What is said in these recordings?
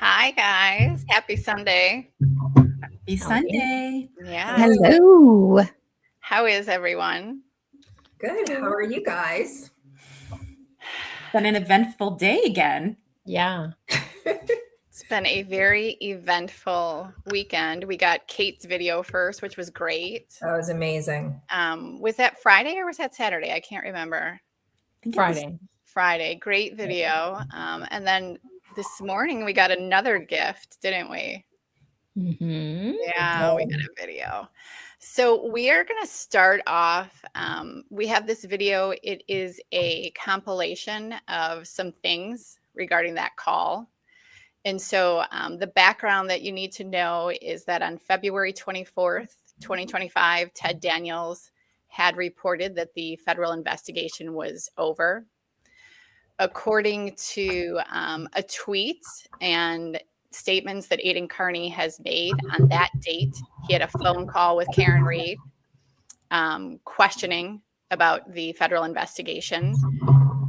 Hi, guys. Happy Sunday. Happy Sunday. Yeah. Hello. How is everyone? Good. How are you guys? Been an eventful day again. Yeah. It's been a very eventful weekend. We got Kate's video first, which was great. That was amazing. Was that Friday or was that Saturday? I can't remember. Friday. Great video. And then this morning we got another gift, didn't we? Mm-hmm. Yeah, we got a video. So we are going to start off. We have this video. It is a compilation of some things regarding that call. And so the background that you need to know is that on February 24th, 2025, Ted Daniels had reported that the federal investigation was over. According to a tweet and statements that Aidan Kearney has made on that date, he had a phone call with Karen Reed questioning about the federal investigation.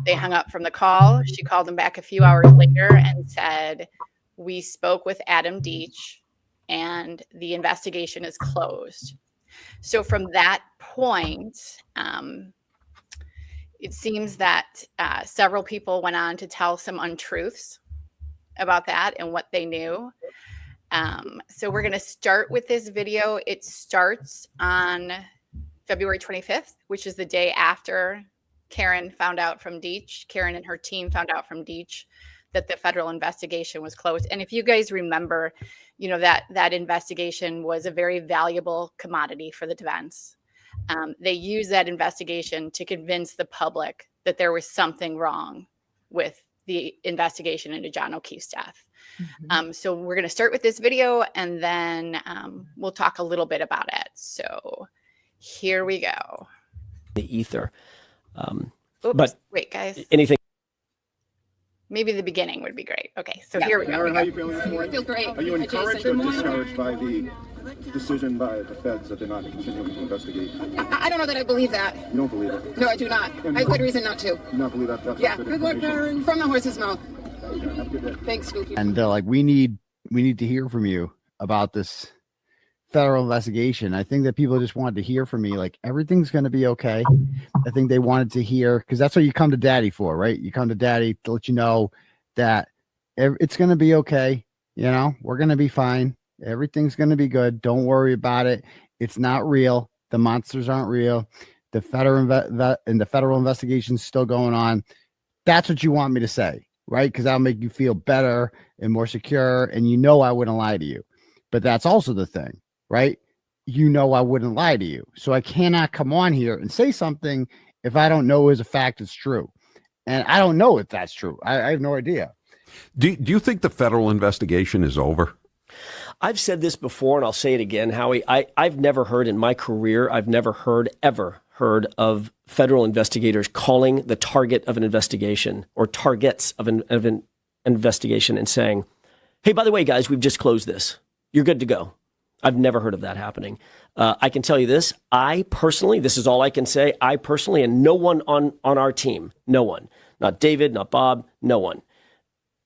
They hung up from the call. She called him back a few hours later and said, "We spoke with Adam Deach and the investigation is closed." So from that point, it seems that several people went on to tell some untruths about that and what they knew. So we're going to start with this video. It starts on February 25th, which is the day after Karen found out from Deach. Karen and her team found out from Deach that the federal investigation was closed. And if you guys remember, you know, that investigation was a very valuable commodity for the defense. They used that investigation to convince the public that there was something wrong with the investigation into John O'Keefe's death. Mm-hmm. So we're going to start with this video and then we'll talk a little bit about it. So here we go. The ether. But wait, guys. Anything. Maybe the beginning would be great. Okay, so here we go. How are you feeling this morning? I feel great. Are you encouraged or discouraged by the decision by the feds that they're not continuing to investigate? I don't know that I believe that. You don't believe it? No, I do not. I have good reason not to. You not believe that? That's Yeah. good work, Karen. From the horse's mouth. Okay, have a good day. Thanks, Spooky. And they're like, we need to hear from you about this federal investigation. I think that people just wanted to hear from me, like, everything's going to be okay. I think they wanted to hear, because that's what you come to daddy for, right? You come to daddy to let you know that it's going to be okay. You know, we're going to be fine. Everything's going to be good. Don't worry about it. It's not real. The monsters aren't real. The federal investigation's still going on. That's what you want me to say, right? Because that'll make you feel better and more secure. And you know I wouldn't lie to you. But that's also the thing, right? You know I wouldn't lie to you. So I cannot come on here and say something if I don't know as a fact it's true. And I don't know if that's true. I have no idea. Do you think the federal investigation is over? I've said this before, and I'll say it again, Howie. I've never heard in my career, ever heard of federal investigators calling the target of an investigation or targets of an investigation and saying, "Hey, by the way, guys, we've just closed this. You're good to go." I've never heard of that happening. I can tell you this. I personally, this is all I can say, I personally, and no one on our team, no one, not David, not Bob, no one,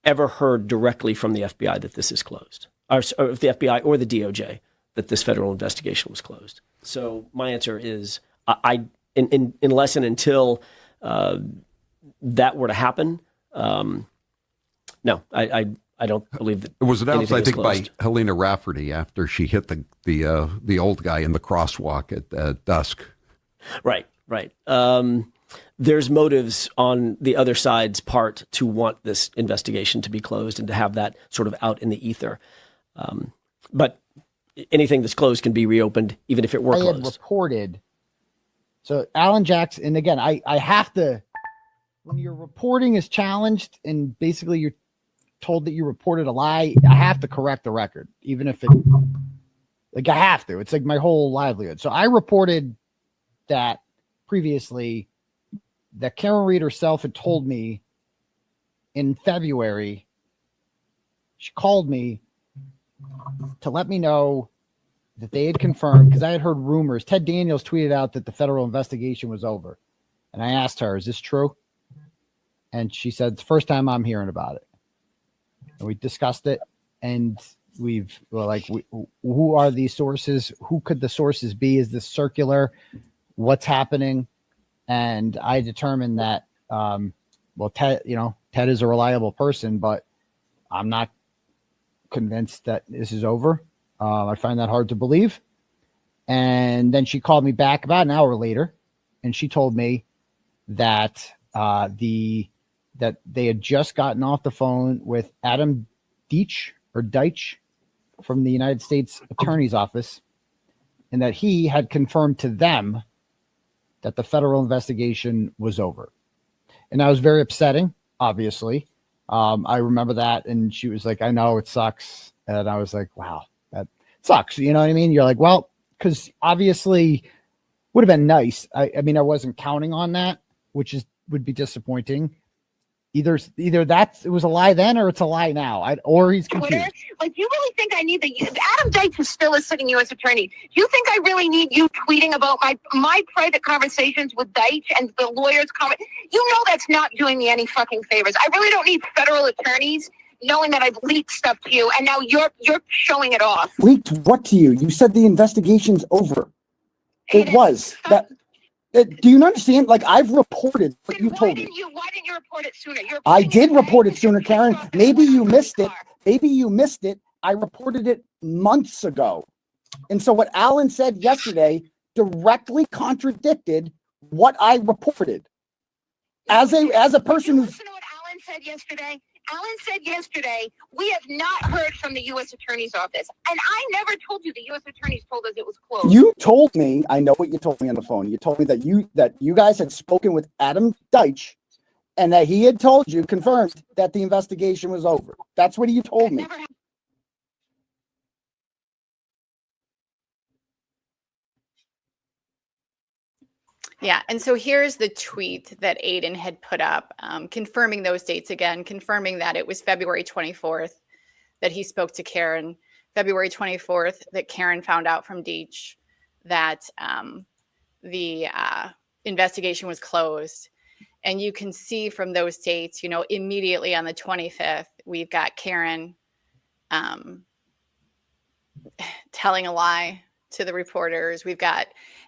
ever heard directly from the FBI that this is closed, or the FBI or the DOJ that this federal investigation was closed. So my answer is, unless and until that were to happen, no, I don't believe that. It was announced, I think, by closed. Helena Rafferty after she hit the old guy in the crosswalk at dusk. Right. There's motives on the other side's part to want this investigation to be closed and to have that sort of out in the ether. But anything that's closed can be reopened, even if it were closed. I had reported. So Alan Jackson, and again, I have to, when your reporting is challenged and basically you're told that you reported a lie, I have to correct the record, even if I have to. It's like my whole livelihood. So I reported that previously that Karen Reed herself had told me in February, she called me to let me know that they had confirmed, because I had heard rumors. Ted Daniels tweeted out that the federal investigation was over. And I asked her, is this true? And she said, it's the first time I'm hearing about it. And we discussed it. and who are these sources? Who could the sources be? Is this circular? What's happening? And I determined that, Ted is a reliable person, but I'm not convinced that this is over. I find that hard to believe. And then she called me back about an hour later, and she told me that that they had just gotten off the phone with Adam Deitch from the United States Attorney's Office, and that he had confirmed to them that the federal investigation was over. And that was very upsetting, obviously. I remember that, and she was like, I know it sucks. And I was like, wow, that sucks. You know what I mean? You're like, well, because obviously would have been nice. I mean, I wasn't counting on that, which would be disappointing. Either it was a lie then, or it's a lie now. Or he's confused. Twitter? Like, you really think I need Adam Deitch is still a sitting U.S. attorney. Do you think I really need you tweeting about my private conversations with Deitch and the lawyers' comment? You know that's not doing me any fucking favors. I really don't need federal attorneys knowing that I've leaked stuff to you, and now you're showing it off. Leaked what to you? You said the investigation's over. It was. Do you understand? Like, I've reported what you told me. Why didn't you report it sooner? I did report it sooner, Karen. Maybe you missed it. I reported it months ago. And so what Alan said yesterday directly contradicted what I reported. As a person who's... Listen to what Alan said yesterday. Alan said yesterday, we have not heard from the U.S. Attorney's Office. And I never told you the U.S. Attorneys told us it was closed. You told me, I know what you told me on the phone. You told me that you guys had spoken with Adam Deitch, and that he had told you, confirmed, that the investigation was over. That's what you told me. Yeah, and so here's the tweet that Aidan had put up, confirming those dates again, confirming that it was February 24th that he spoke to Karen, February 24th that Karen found out from Deitch that the investigation was closed. And you can see from those dates, immediately on the 25th, we've got Karen telling a lie to the reporters. We've got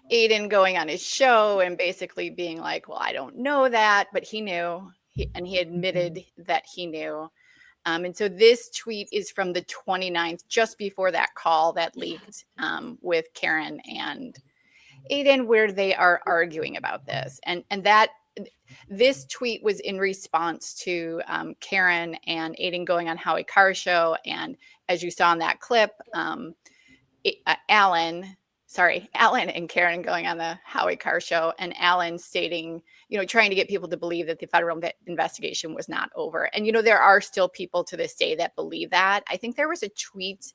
Aidan going on his show and basically being like, well, I don't know that, but he knew, and he admitted that he knew. And so this tweet is from the 29th, just before that call that leaked with Karen and Aidan, where they are arguing about this. And that this tweet was in response to Karen and Aidan going on Howie Carr's show. And as you saw in that clip, Alan and Karen going on the Howie Carr show, and Alan stating, trying to get people to believe that the federal investigation was not over. And, there are still people to this day that believe that. I think there was a tweet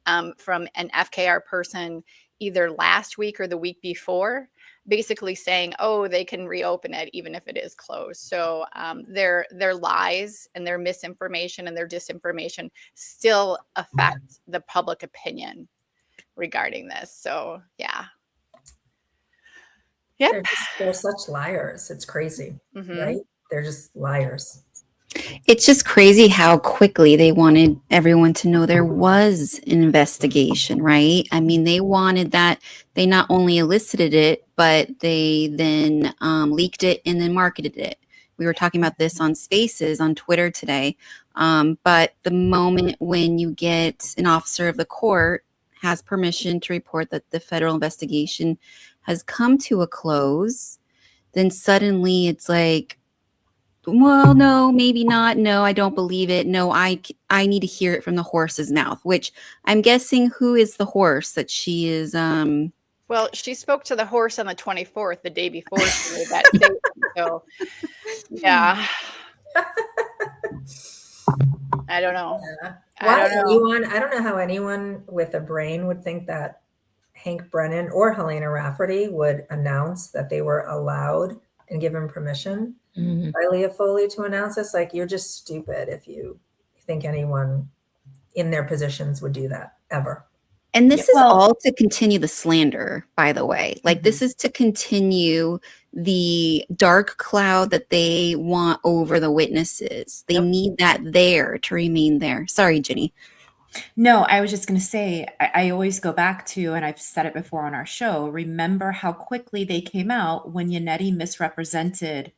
from an FKR person either last week or the week before, basically saying, oh, they can reopen it even if it is closed. So their lies and their misinformation and their disinformation still affect the public opinion regarding this. So yeah. Yep. They're such liars. It's crazy, right? They're just liars. It's just crazy how quickly they wanted everyone to know there was an investigation, right? I mean, they wanted that. They not only elicited it, but they then leaked it and then marketed it. We were talking about this on Spaces on Twitter today. But the moment when you get an officer of the court has permission to report that the federal investigation has come to a close, then suddenly it's like, well, no, maybe not. No, I don't believe it. No, I need to hear it from the horse's mouth, which I'm guessing who is the horse that she is. Well, she spoke to the horse on the 24th, the day before she made that statement. So, yeah. I don't know. Yeah. I don't know how anyone with a brain would think that Hank Brennan or Helena Rafferty would announce that they were allowed and given permission by Leah Foley to announce this. Like, you're just stupid if you think anyone in their positions would do that ever. And this is all to continue the slander, by the way. Like, this is to continue the dark cloud that they want over the witnesses. They need that there to remain there. Sorry, Jenny. No, I was just going to say, I always go back to, and I've said it before on our show, remember how quickly they came out when Yannetti misrepresented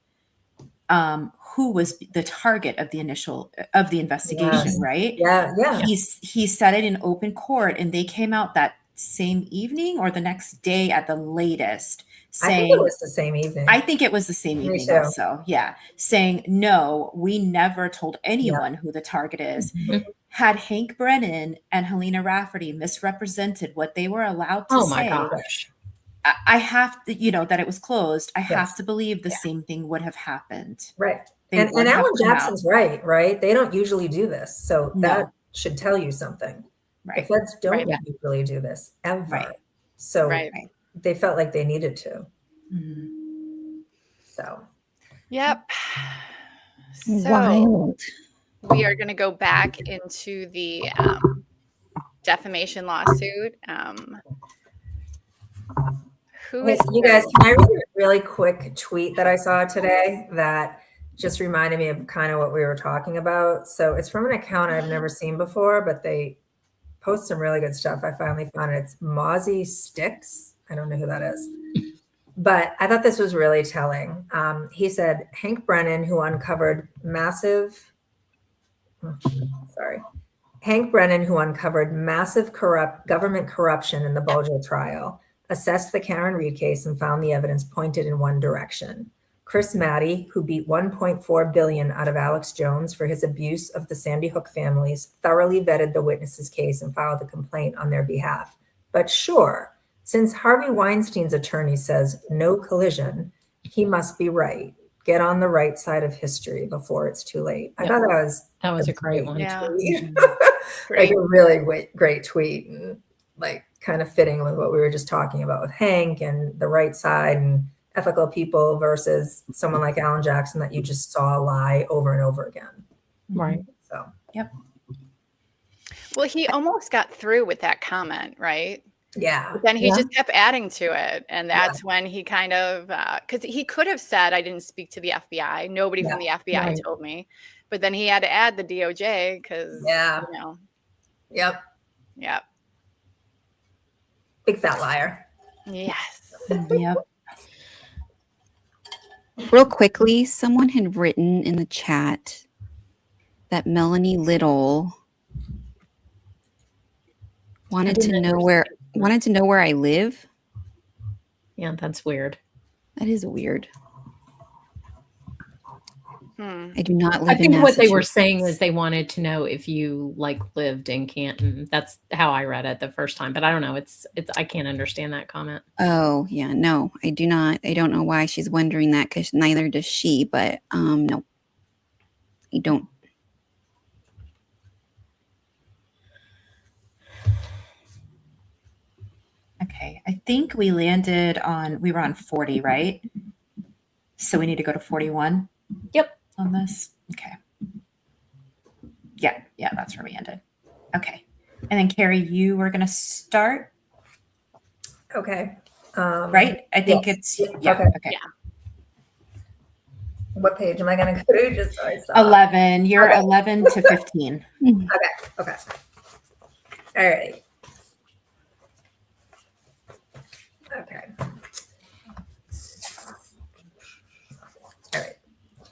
who was the target of the investigation, Yes. right? Yeah. He said it in open court, and they came out that same evening or the next day at the latest saying, I think it was the same evening. I think it was the same Me evening too. also. Yeah. Saying, no, we never told anyone who the target is. Had Hank Brennan and Helena Rafferty misrepresented what they were allowed to say, gosh. I have to, that it was closed. I have to believe the same thing would have happened. Right. They And would have Alan come Jackson's right? They don't usually do this. So that should tell you something. Right. The feds don't usually do this ever. Right. So they felt like they needed to. Mhm. So. Yep. So Wild. we are going to go back into the defamation lawsuit. You guys, can I read a really quick tweet that I saw today that just reminded me of kind of what we were talking about? So it's from an account I've never seen before, but they post some really good stuff. I finally found it. It's Mozzie Sticks. I don't know who that is. But I thought this was really telling. He said, Hank Brennan, who uncovered massive government corruption in the Bulger trial, assessed the Karen Reed case and found the evidence pointed in one direction. Chris Maddie, who beat $1.4 billion out of Alex Jones for his abuse of the Sandy Hook families, thoroughly vetted the witnesses' case and filed a complaint on their behalf. But sure, since Harvey Weinstein's attorney says no collision, he must be right. Get on the right side of history before it's too late. I thought that was a great one. Yeah. Like a really great tweet, and like kind of fitting with what we were just talking about with Hank and the right side and ethical people versus someone like Alan Jackson that you just saw lie over and over again. Right. So, yep. Well, he almost got through with that comment, right? Yeah. But then he just kept adding to it. And that's when he kind of, because he could have said, I didn't speak to the FBI. Nobody from the FBI told me. But then he had to add the DOJ because, Yep. Big fat liar. Yes. Yep. Real quickly, someone had written in the chat that Melanie Little wanted to know where I live. Yeah, that's weird. That is weird. I do not live in Massachusetts. I think what they were saying is they wanted to know if you lived in Canton. That's how I read it the first time, but I don't know. It's I can't understand that comment. Oh yeah, no, I do not. I don't know why she's wondering that because neither does she. But no, I don't. Okay, I think we were on 40, right? So we need to go to 41. Yep. On this. Okay. Yeah, that's where we ended. Okay. And then Carrie, you were going to start. Okay. Right? I think it's okay. What page am I going to go to? Just so I saw. 11. You're 11 to 15. Okay. All right. Okay. All right.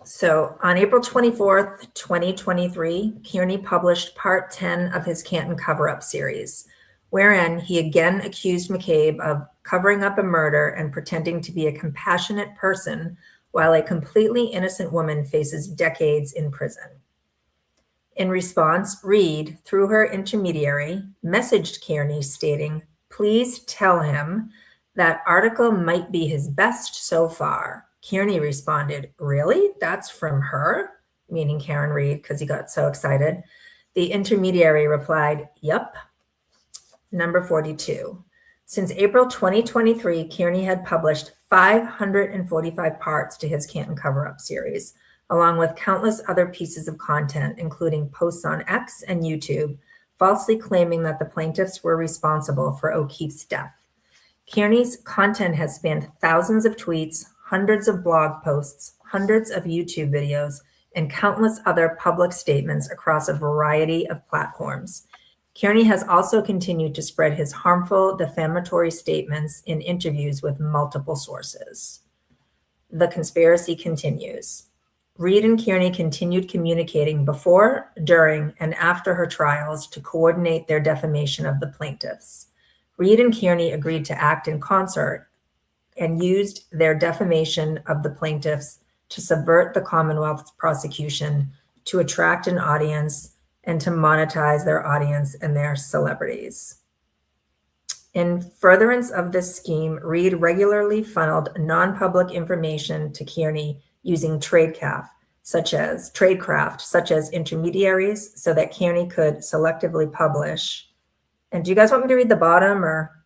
So on April 24th, 2023, Kearney published part 10 of his Canton cover-up series, wherein he again accused McCabe of covering up a murder and pretending to be a compassionate person while a completely innocent woman faces decades in prison. In response, Reed, through her intermediary, messaged Kearney stating, "Please tell him that article might be his best so far." Kearney responded, "Really? That's from her?" Meaning Karen Reed, because he got so excited. The intermediary replied, "Yup." Number 42. Since April 2023, Kearney had published 545 parts to his Canton cover-up series, along with countless other pieces of content, including posts on X and YouTube, falsely claiming that the plaintiffs were responsible for O'Keefe's death. Kearney's content has spanned thousands of tweets, hundreds of blog posts, hundreds of YouTube videos, and countless other public statements across a variety of platforms. Kearney has also continued to spread his harmful, defamatory statements in interviews with multiple sources. The conspiracy continues. Reed and Kearney continued communicating before, during, and after her trials to coordinate their defamation of the plaintiffs. Reed and Kearney agreed to act in concert and used their defamation of the plaintiffs to subvert the Commonwealth's prosecution, to attract an audience, and to monetize their audience and their celebrities. In furtherance of this scheme, Reed regularly funneled non-public information to Kearney using tradecraft, such as intermediaries, so that Kearney could selectively publish. And do you guys want me to read the bottom or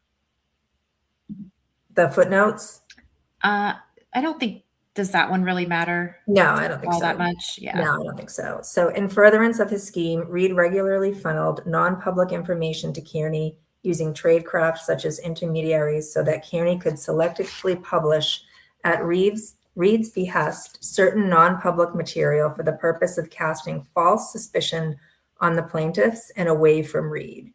the footnotes? I don't think, does that one really matter? No, I don't think all so. that much. Yeah. No, I don't think so. So in furtherance of his scheme, Reed regularly funneled non-public information to Kearney using tradecraft such as intermediaries, so that Kearney could selectively publish at Reed's behest certain non-public material for the purpose of casting false suspicion on the plaintiffs and away from Reed.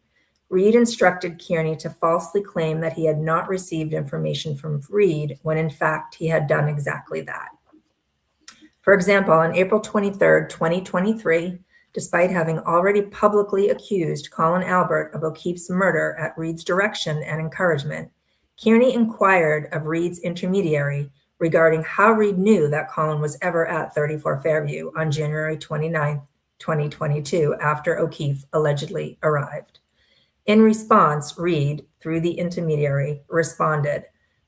Reed instructed Kearney to falsely claim that he had not received information from Reed when in fact he had done exactly that. For example, on April 23rd, 2023, despite having already publicly accused Colin Albert of O'Keefe's murder at Reed's direction and encouragement, Kearney inquired of Reed's intermediary regarding how Reed knew that Colin was ever at 34 Fairview on January 29, 2022, after O'Keefe allegedly arrived. In response, Reed, through the intermediary, responded,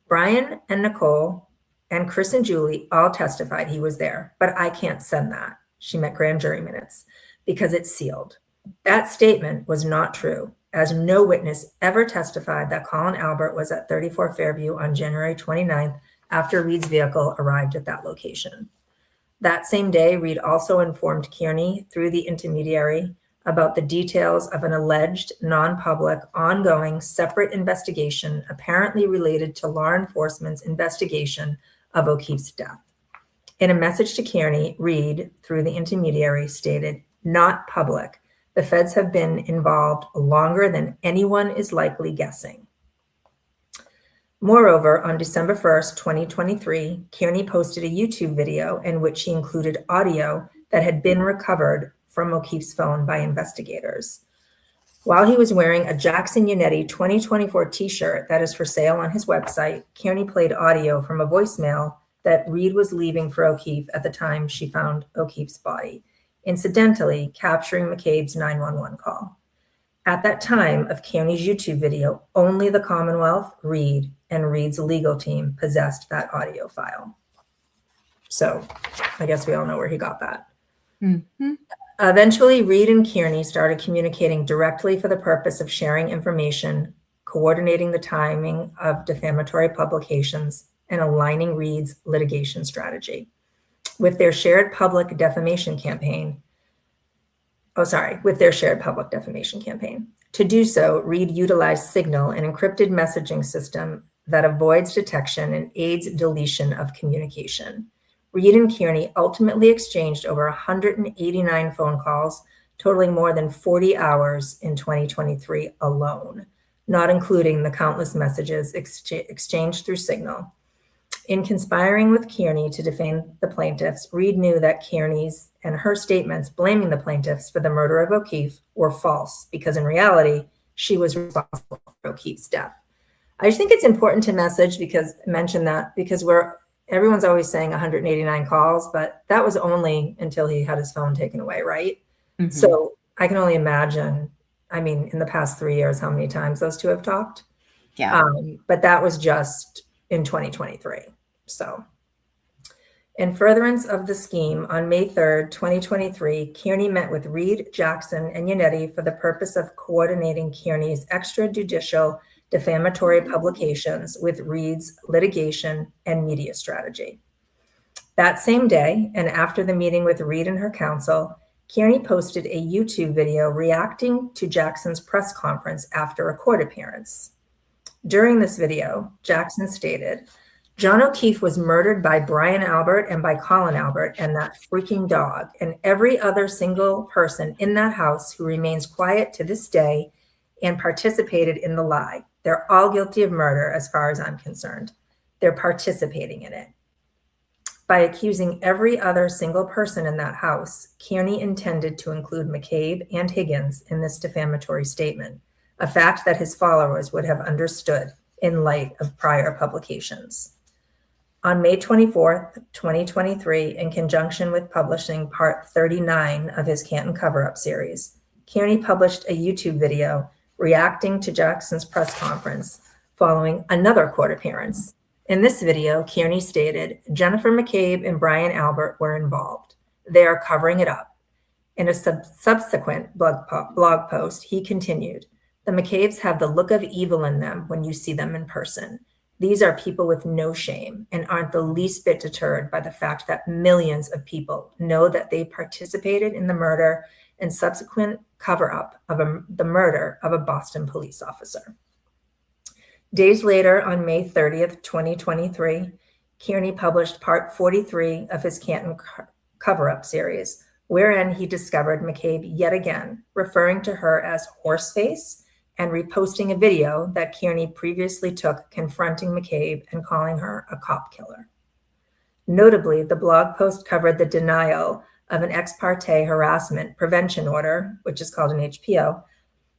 "Brian and Nicole and Chris and Julie all testified he was there, but I can't send that." She meant grand jury minutes, because it's sealed. That statement was not true, as no witness ever testified that Colin Albert was at 34 Fairview on January 29th after Reed's vehicle arrived at that location. That same day, Reed also informed Kearney through the intermediary about the details of an alleged non-public, ongoing, separate investigation apparently related to law enforcement's investigation of O'Keefe's death. In a message to Kearney, Reed, through the intermediary, stated, "Not public. The feds have been involved longer than anyone is likely guessing." Moreover, on December 1st, 2023, Kearney posted a YouTube video in which he included audio that had been recovered from O'Keefe's phone by investigators. While he was wearing a Jackson Yannetti 2024 t-shirt that is for sale on his website, Kearney played audio from a voicemail that Reed was leaving for O'Keefe at the time she found O'Keefe's body, incidentally capturing McCabe's 911 call. At that time of Kearney's YouTube video, only the Commonwealth, Reed, and Reed's legal team possessed that audio file. So I guess we all know where he got that. Mm-hmm. Eventually, Reed and Kearney started communicating directly for the purpose of sharing information, coordinating the timing of defamatory publications, and aligning Reed's litigation strategy. With their shared public defamation campaign. To do so, Reed utilized Signal, an encrypted messaging system that avoids detection and aids deletion of communication. Reed and Kearney ultimately exchanged over 189 phone calls, totaling more than 40 hours in 2023 alone, not including the countless messages exchanged through Signal. In conspiring with Kearney to defame the plaintiffs, Reed knew that Kearney's and her statements blaming the plaintiffs for the murder of O'Keefe were false, because in reality, she was responsible for O'Keefe's death. I just think it's important to mention that because everyone's always saying 189 calls, but that was only until he had his phone taken away, right? Mm-hmm. So I can only imagine, in the past 3 years, how many times those two have talked. Yeah. But that was just in 2023. So in furtherance of the scheme, on May 3rd, 2023, Kearney met with Reed, Jackson, and Yannetti for the purpose of coordinating Kearney's extrajudicial defamatory publications with Reed's litigation and media strategy. That same day, and after the meeting with Reed and her counsel, Kearney posted a YouTube video reacting to Jackson's press conference after a court appearance. During this video, Jackson stated, "John O'Keefe was murdered by Brian Albert and by Colin Albert and that freaking dog, and every other single person in that house who remains quiet to this day and participated in the lie. They're all guilty of murder as far as I'm concerned. They're participating in it. By accusing every other single person in that house, Kearney intended to include McCabe and Higgins in this defamatory statement, a fact that his followers would have understood in light of prior publications. On May 24th, 2023, in conjunction with publishing part 39 of his Canton cover-up series, Kearney published a YouTube video reacting to Jackson's press conference following another court appearance. In this video, Kearney stated, Jennifer McCabe and Brian Albert were involved. They are covering it up. In a subsequent blog post, he continued, the McCabes have the look of evil in them when you see them in person. These are people with no shame and aren't the least bit deterred by the fact that millions of people know that they participated in the murder and subsequent cover-up of the murder of a Boston police officer. Days later, on May 30th, 2023, Kearney published part 43 of his Canton cover-up series, wherein he discovered McCabe yet again, referring to her as Horseface and reposting a video that Kearney previously took confronting McCabe and calling her a cop killer. Notably, the blog post covered the denial of an ex parte harassment prevention order, which is called an HPO,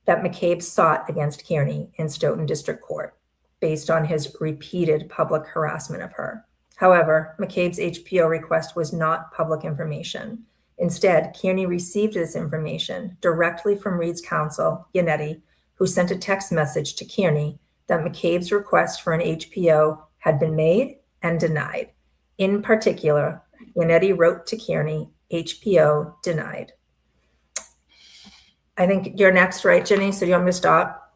that McCabe sought against Kearney in Stoughton District Court, based on his repeated public harassment of her. However, McCabe's HPO request was not public information. Instead, Kearney received this information directly from Reed's counsel, Yannetti, who sent a text message to Kearney that McCabe's request for an HPO had been made and denied. In particular, Yannetti wrote to Kearney, HPO denied. I think you're next, right, Jenny? So do you want me to stop?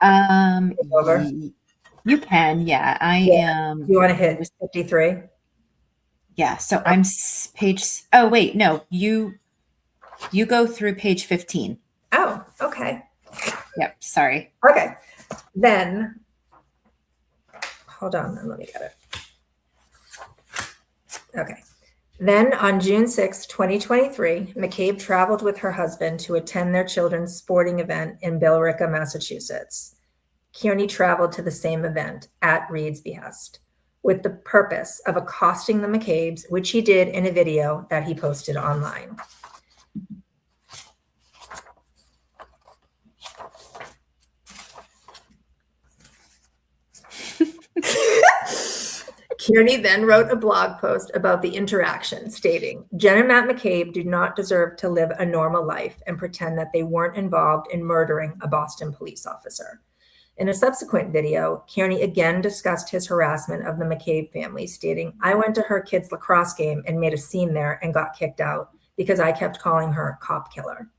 Over. You can, yeah. I am. You want to hit 53? Yeah. So I'm page. Oh wait, no. You go through page 15. Oh, okay. Yep. Sorry. Okay. Then, hold on. Let me get it. Okay. Then on June 6, 2023, McCabe traveled with her husband to attend their children's sporting event in Billerica, Massachusetts. Kearney traveled to the same event at Reed's behest with the purpose of accosting the McCabes, which he did in a video that he posted online. Kearney then wrote a blog post about the interaction, stating, Jen and Matt McCabe do not deserve to live a normal life and pretend that they weren't involved in murdering a Boston police officer. In a subsequent video, Kearney again discussed his harassment of the McCabe family, stating, I went to her kid's lacrosse game and made a scene there and got kicked out because I kept calling her a cop killer.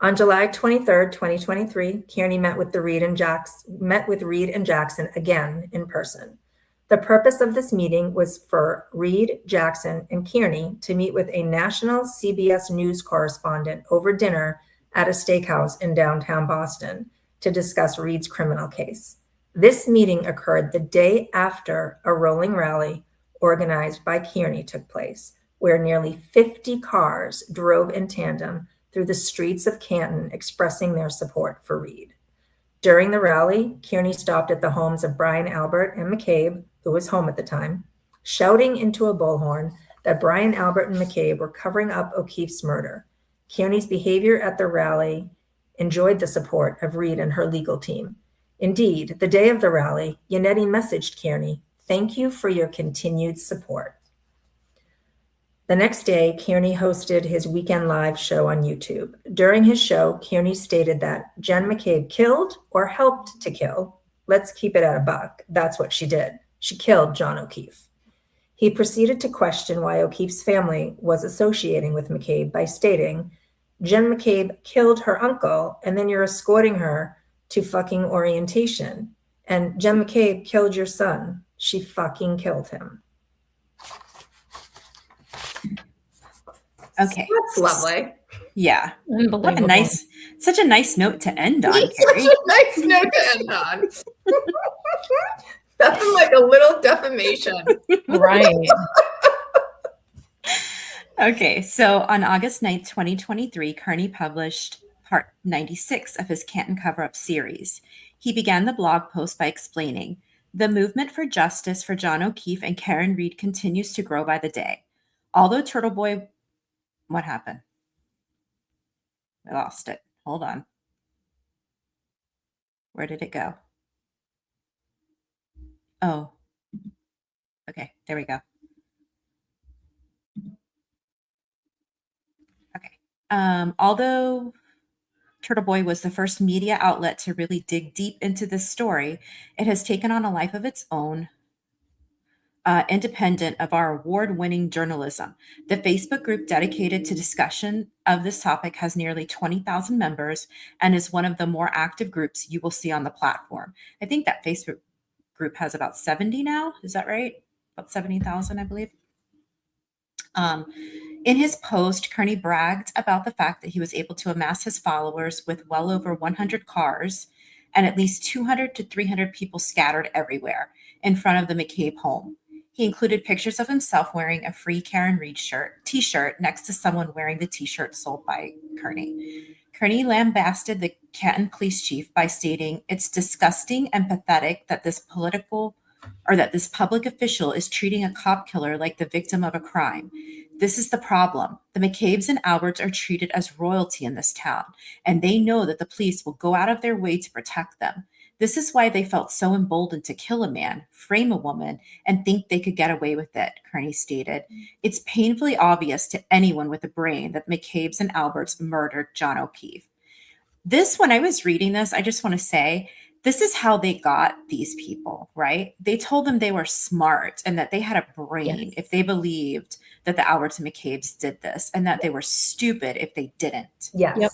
On July 23rd, 2023, Kearney met with Reed and Jackson again in person. The purpose of this meeting was for Reed, Jackson, and Kearney to meet with a national CBS News correspondent over dinner at a steakhouse in downtown Boston to discuss Reed's criminal case. This meeting occurred the day after a rolling rally organized by Kearney took place, where nearly 50 cars drove in tandem through the streets of Canton expressing their support for Reed. During the rally, Kearney stopped at the homes of Brian Albert and McCabe, who was home at the time, shouting into a bullhorn that Brian Albert and McCabe were covering up O'Keefe's murder. Kearney's behavior at the rally enjoyed the support of Reed and her legal team. Indeed, the day of the rally, Yannetti messaged Kearney, thank you for your continued support. The next day, Kearney hosted his weekend live show on YouTube. During his show, Kearney stated that Jen McCabe killed or helped to kill. Let's keep it at a buck. That's what she did. She killed John O'Keefe. He proceeded to question why O'Keefe's family was associating with McCabe by stating, Jen McCabe killed her uncle, and then you're escorting her to fucking orientation. And Jen McCabe killed your son. She fucking killed him. Okay. That's lovely. Yeah. Unbelievable. Such a nice note to end on, It's Carrie. such a nice note to end on. Nothing like a little defamation. Right. Okay, so on August 9th, 2023, Kearney published part 96 of his Canton Cover-Up series. He began the blog post by explaining, "The movement for justice for John O'Keefe and Karen Read continues to grow by the day. Although Turtle Boy..." What happened? I lost it. Hold on. Where did it go? Oh. Okay, there we go. Okay. Although Turtle Boy was the first media outlet to really dig deep into this story, it has taken on a life of its own, independent of our award-winning journalism. The Facebook group dedicated to discussion of this topic has nearly 20,000 members and is one of the more active groups you will see on the platform. I think that Facebook group has about 70 now. Is that right? About 70,000, I believe. In his post, Kearney bragged about the fact that he was able to amass his followers with well over 100 cars and at least 200 to 300 people scattered everywhere in front of the McCabe home. He included pictures of himself wearing a free Karen Read t-shirt next to someone wearing the t-shirt sold by Kearney. Kearney lambasted the Canton police chief by stating, "It's disgusting and pathetic that this public official is treating a cop killer like the victim of a crime. This is the problem. The McCabes and Alberts are treated as royalty in this town, and they know that the police will go out of their way to protect them. This is why they felt so emboldened to kill a man, frame a woman, and think they could get away with it," Kearney stated. "It's painfully obvious to anyone with a brain that McCabe's and Alberts murdered John O'Keefe." When I was reading this, I just want to say, this is how they got these people, right? They told them they were smart and that they had a brain if they believed that the Alberts and McCabes did this, and that they were stupid if they didn't. Yes. Yep.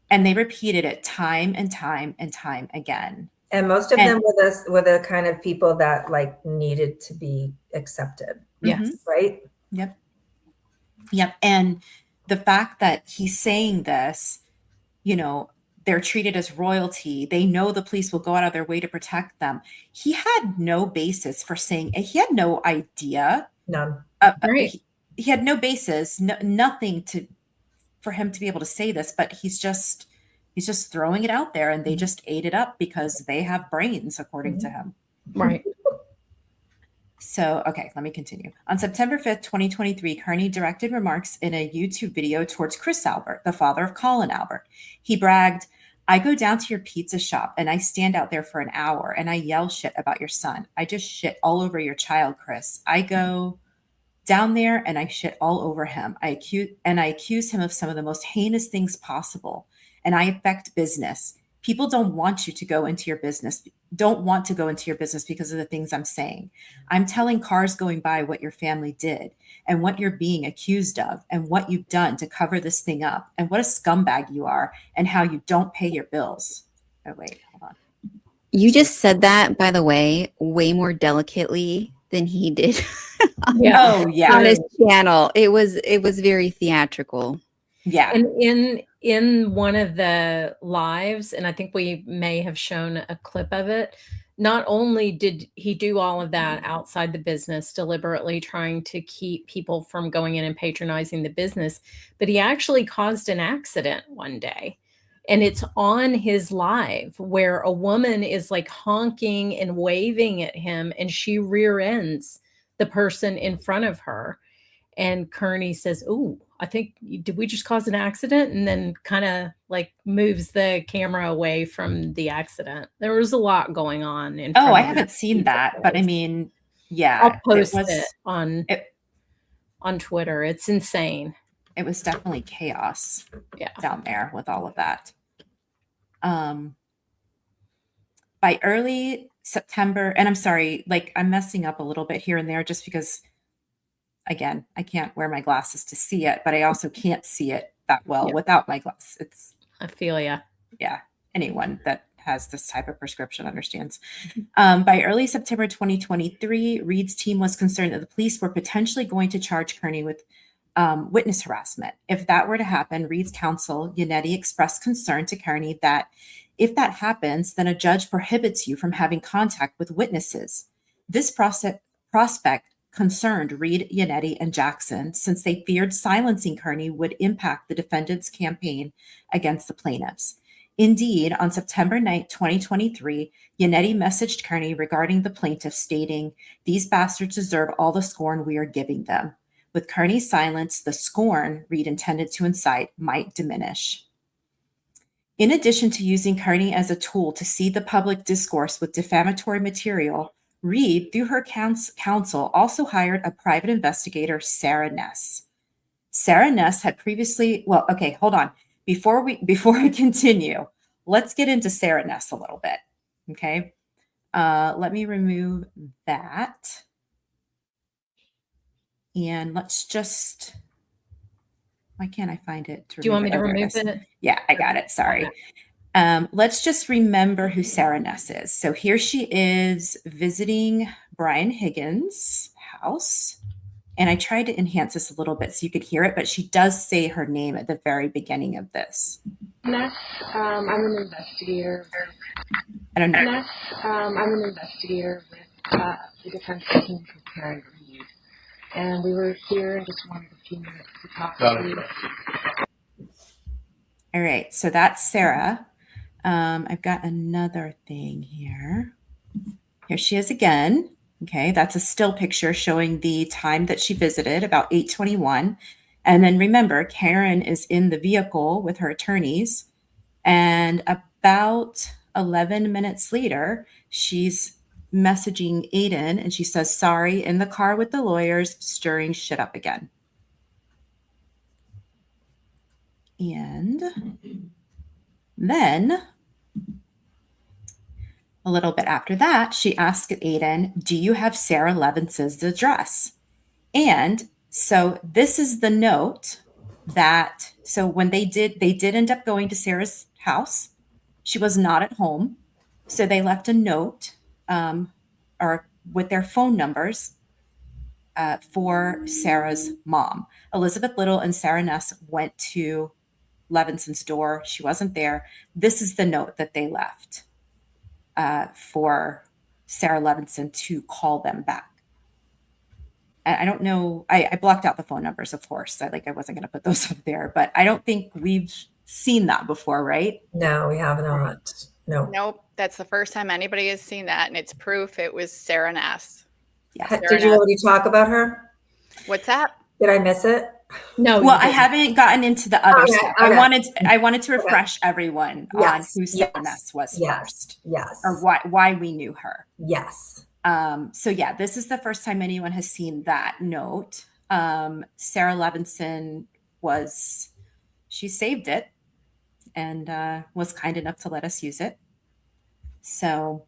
And they repeated it time and time and time again. And most of them were the kind of people that like needed to be accepted. Yes. Right? Yep. Yep. And the fact that he's saying this, they're treated as royalty. They know the police will go out of their way to protect them. He had no basis for saying, he had no idea. None. Right. He had no basis, nothing for him to be able to say this, but he's just throwing it out there, and they just ate it up because they have brains, according to him. Right. So, okay, let me continue. On September 5th, 2023, Kearney directed remarks in a YouTube video towards Chris Albert, the father of Colin Albert. He bragged, "I go down to your pizza shop and I stand out there for an hour and I yell shit about your son. I just shit all over your child, Chris. I go down there and I shit all over him. I accuse him of some of the most heinous things possible. And I affect business. People don't want to go into your business because of the things I'm saying. I'm telling cars going by what your family did and what you're being accused of and what you've done to cover this thing up and what a scumbag you are and how you don't pay your bills." Oh, wait, hold on. You just said that, by the way, way more delicately than he did on his channel. It was very theatrical. Yeah. And in one of the lives, and I think we may have shown a clip of it, not only did he do all of that outside the business, deliberately trying to keep people from going in and patronizing the business, but he actually caused an accident one day. And it's on his live where a woman is like honking and waving at him, and she rear ends the person in front of her. And Kearney says, "Ooh, I think, did we just cause an accident?" And then kind of like moves the camera away from the accident. There was a lot going on. I haven't seen that, but I mean, yeah. I'll post it on Twitter. It's insane. It was definitely chaos down there with all of that. By early September, and I'm sorry, like I'm messing up a little bit here and there just because, again, I can't wear my glasses to see it, but I also can't see it that well without my glasses. I feel ya. Yeah. Anyone that has this type of prescription understands. By early September 2023, Read's team was concerned that the police were potentially going to charge Kearney with witness harassment. If that were to happen, Read's counsel, Yannetti, expressed concern to Kearney that if that happens, then a judge prohibits you from having contact with witnesses. This prospect concerned Reed, Yannetti, and Jackson since they feared silencing Kearney would impact the defendant's campaign against the plaintiffs. Indeed, on September 9, 2023, Yannetti messaged Kearney regarding the plaintiffs, stating, "These bastards deserve all the scorn we are giving them." With Kearney's silence, the scorn Reed intended to incite might diminish. In addition to using Kearney as a tool to seed the public discourse with defamatory material, Reed, through her counsel, also hired a private investigator, Sarah Ness. Sarah Ness had previously, well, okay, hold on. Before we continue, let's get into Sarah Ness a little bit, okay? Let me remove that. And let's just, why can't I find it? Do you want me to remove it? Yeah, I got it. Sorry. Let's just remember who Sarah Ness is. So here she is visiting Brian Higgins' house. And I tried to enhance this a little bit so you could hear it, but she does say her name at the very beginning of this. Ness, I'm an investigator. I don't know. Ness, I'm an investigator with the defense team preparing Reed. And we were here and just wanted a few minutes to talk to you. All right, so that's Sarah. I've got another thing here. Here she is again. Okay, that's a still picture showing the time that she visited, about 8:21. And then remember, Karen is in the vehicle with her attorneys. And about 11 minutes later, she's messaging Aidan and she says, "Sorry, in the car with the lawyers, stirring shit up again." And then a little bit after that, she asked Aidan, "Do you have Sarah Levinson's address?" And so this is the note that, so when they did end up going to Sarah's house. She was not at home. So they left a note or with their phone numbers for Sarah's mom. Elizabeth Little and Sarah Ness went to Levinson's door. She wasn't there. This is the note that they left for Sarah Levinson to call them back. And I don't know. I blocked out the phone numbers, of course. I wasn't going to put those up there, but I don't think we've seen that before, right? No, we have not. No. Nope. That's the first time anybody has seen that, and it's proof it was Sarah Ness. Yeah. Did you already talk about her? What's that? Did I miss it? No. Well, I haven't gotten into the other stuff. Okay. I wanted to refresh everyone on who Sarah Ness was first. Yes. Or why we knew her. Yes. So yeah, this is the first time anyone has seen that note. Sarah Levinson she saved it and was kind enough to let us use it. So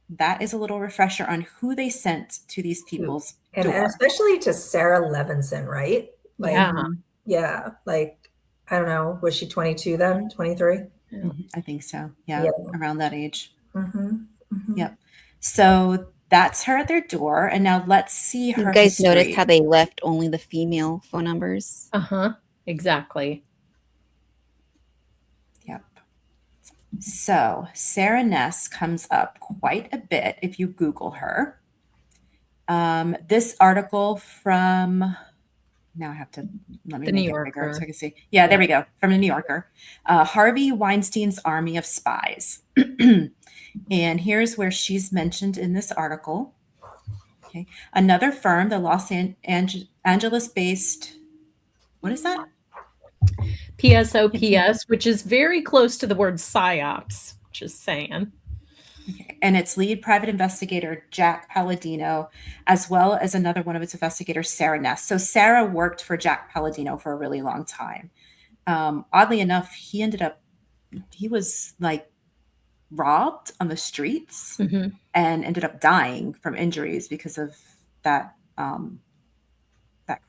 that is a little refresher on who they sent to these people's and especially to Sarah Levinson, right? Yeah. Like, I don't know. Was she 22 then? 23? I think so. Yeah. Around that age. Yep. So that's her at their door. And now let's see her. You guys noticed how they left only the female phone numbers? Exactly. Yep. So Sarah Ness comes up quite a bit if you Google her. This article from, now I have to, let me The make New it bigger Yorker. so I can see. Yeah, there we go. From the New Yorker. Harvey Weinstein's Army of Spies. And here's where she's mentioned in this article. Okay. Another firm, the Los Angeles-based, what is that? PSOPS, which is very close to the word psyops, just saying. Okay. And its lead private investigator, Jack Palladino, as well as another one of its investigators, Sarah Ness. So Sarah worked for Jack Palladino for a really long time. Oddly enough, he was like robbed on the streets and ended up dying from injuries because of that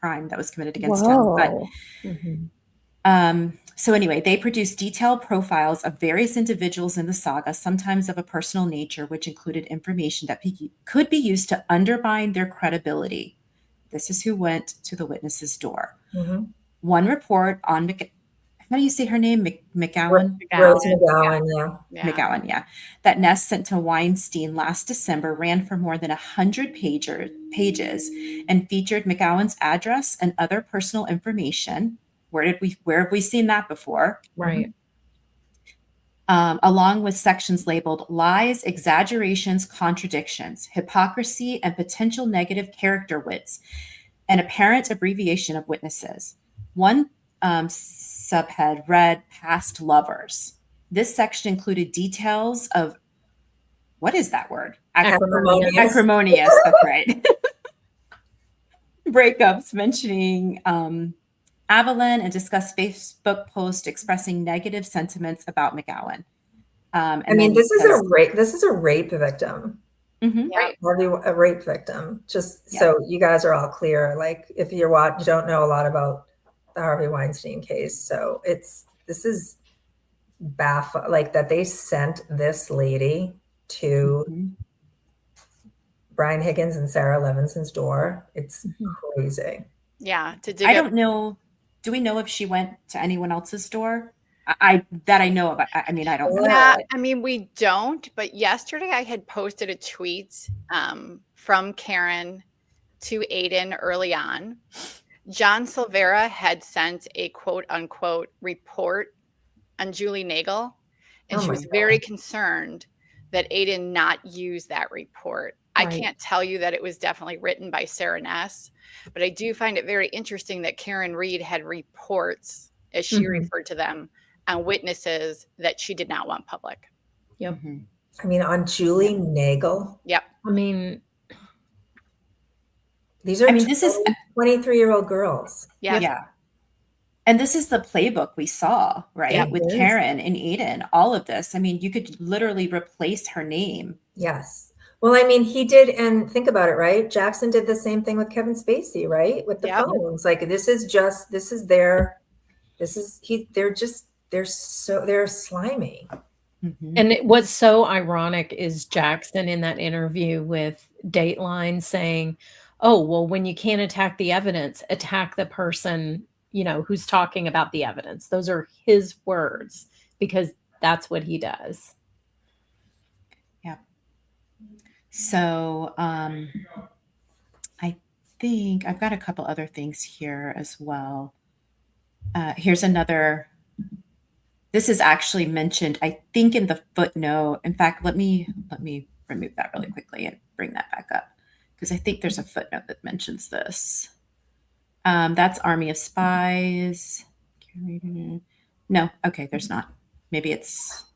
crime that was committed against him. But so anyway, they produced detailed profiles of various individuals in the saga, sometimes of a personal nature, which included information that could be used to undermine their credibility. This is who went to the witness's door. One report on how do you say her name? McGowan? Rose McGowan, yeah. McGowan, yeah. That Ness sent to Weinstein last December ran for more than 100 pages and featured McGowan's address and other personal information. Where have we seen that before? Right. Along with sections labeled lies, exaggerations, contradictions, hypocrisy, and potential negative character wits, and apparent abbreviation of witnesses. One subhead read past lovers. This section included details of, what is that word? Acrimonious, that's right. Breakups, mentioning Evelyn, and discussed Facebook post expressing negative sentiments about McGowan. This is a rape victim. Mm-hmm. Right. A rape victim. Just so you guys are all clear, like if you don't know a lot about the Harvey Weinstein case, so this is like that they sent this lady to Brian Higgins and Sarah Levinson's door. It's crazy. Yeah. I don't know. Do we know if she went to anyone else's door? I know about. I don't know. Yeah, we don't. But yesterday I had posted a tweet from Karen to Aidan early on. John Silvera had sent a quote unquote report on Julie Nagel, and she was very concerned that Aidan not use that report. Right. I can't tell you that it was definitely written by Sarah Ness, but I do find it very interesting that Karen Reed had reports, as she referred to them, on witnesses that she did not want public. Yep. On Julie Nagel. Yep. These are this is 23-year-old girls. Yeah. Yeah. And this is the playbook we saw, right? With Karen and Aidan, all of this. You could literally replace her name. Yes. Well, he did, and think about it, right? Jackson did the same thing with Kevin Spacey, right? With the phones. Like they're slimy. And what's so ironic is Jackson in that interview with Dateline saying, oh, well, when you can't attack the evidence, attack the person, who's talking about the evidence. Those are his words, because that's what he does. Yeah. So I think I've got a couple other things here as well. Here's another. This is actually mentioned, I think, in the footnote. In fact, let me remove that really quickly and bring that back up, because I think there's a footnote that mentions this. That's Army of Spies. No, okay, there's not. Maybe it's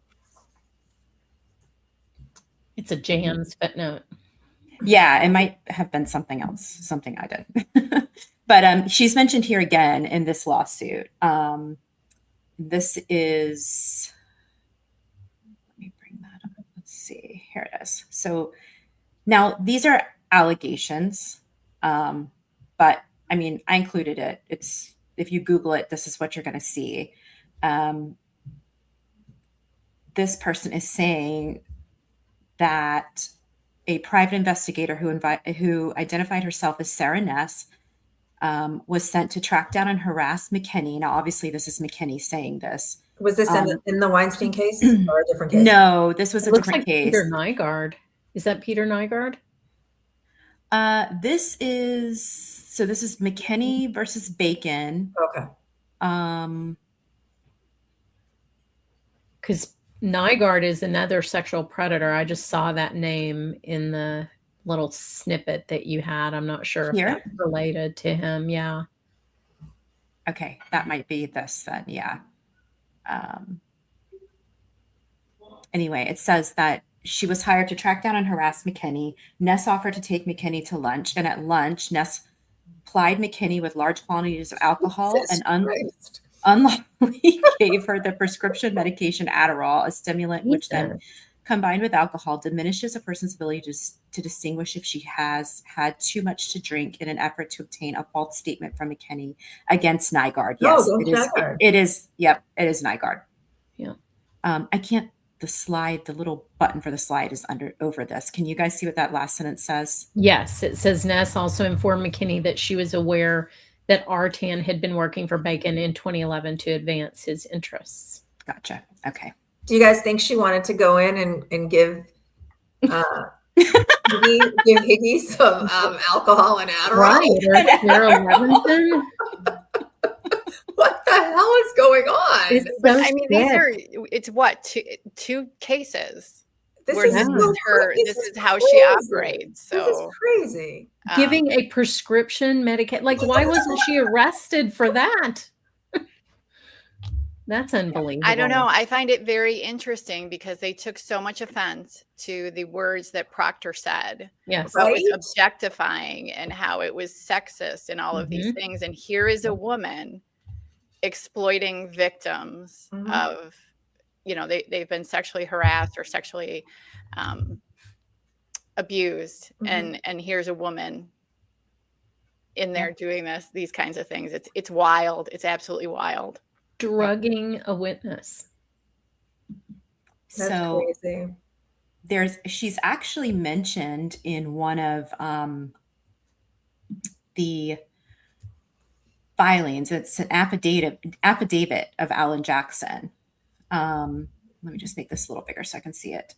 a Jan's footnote. Yeah, it might have been something else, something I did. But she's mentioned here again in this lawsuit. This is, let me bring that up. Let's see, here it is. So now these are allegations, but I included it. It's, if you Google it, this is what you're going to see. This person is saying that a private investigator who identified herself as Sarah Ness was sent to track down and harass McKinney. Now, obviously, this is McKinney saying this. Was this in the Weinstein case or a different case? No, this was a different case. Peter Nygaard. Is that Peter Nygaard? This is McKinney versus Bacon. Okay. Because Nygaard is another sexual predator. I just saw that name in the little snippet that you had. I'm not sure if that's related to him. Yeah. Okay, that might be this then. Yeah. Anyway, it says that she was hired to track down and harass McKinney. Ness offered to take McKinney to lunch, and at lunch, Ness plied McKinney with large quantities of alcohol and unlawfully gave her the prescription medication Adderall, a stimulant which then, combined with alcohol, diminishes a person's ability to distinguish if she has had too much to drink, in an effort to obtain a false statement from McKinney against Nygaard. Yes, it is. Yep, it is Nygaard. Yeah. I can't. The little button for the slide is over this. Can you guys see what that last sentence says? Yes, it says Ness also informed McKinney that she was aware that Artan had been working for Bacon in 2011 to advance his interests. Gotcha. Okay. Do you guys think she wanted to go in and give give Higgy some alcohol and Adderall? Right, or Sarah Levinson. What the hell is going on? But I mean, it's what, two cases. This where is this is how she operates. So this is crazy. Giving a prescription medication. Like, why wasn't she arrested for that? That's unbelievable. I don't know. I find it very interesting because they took so much offense to the words that Proctor said. Yes. About it was objectifying and how it was sexist and all of these things. And here is a woman exploiting victims of, you know, they've been sexually harassed or sexually abused. And here's a woman in there doing these kinds of things. It's wild. It's absolutely wild. Drugging a witness. That's crazy. She's actually mentioned in one of the filings. It's an affidavit of Alan Jackson. Let me just make this a little bigger so I can see it.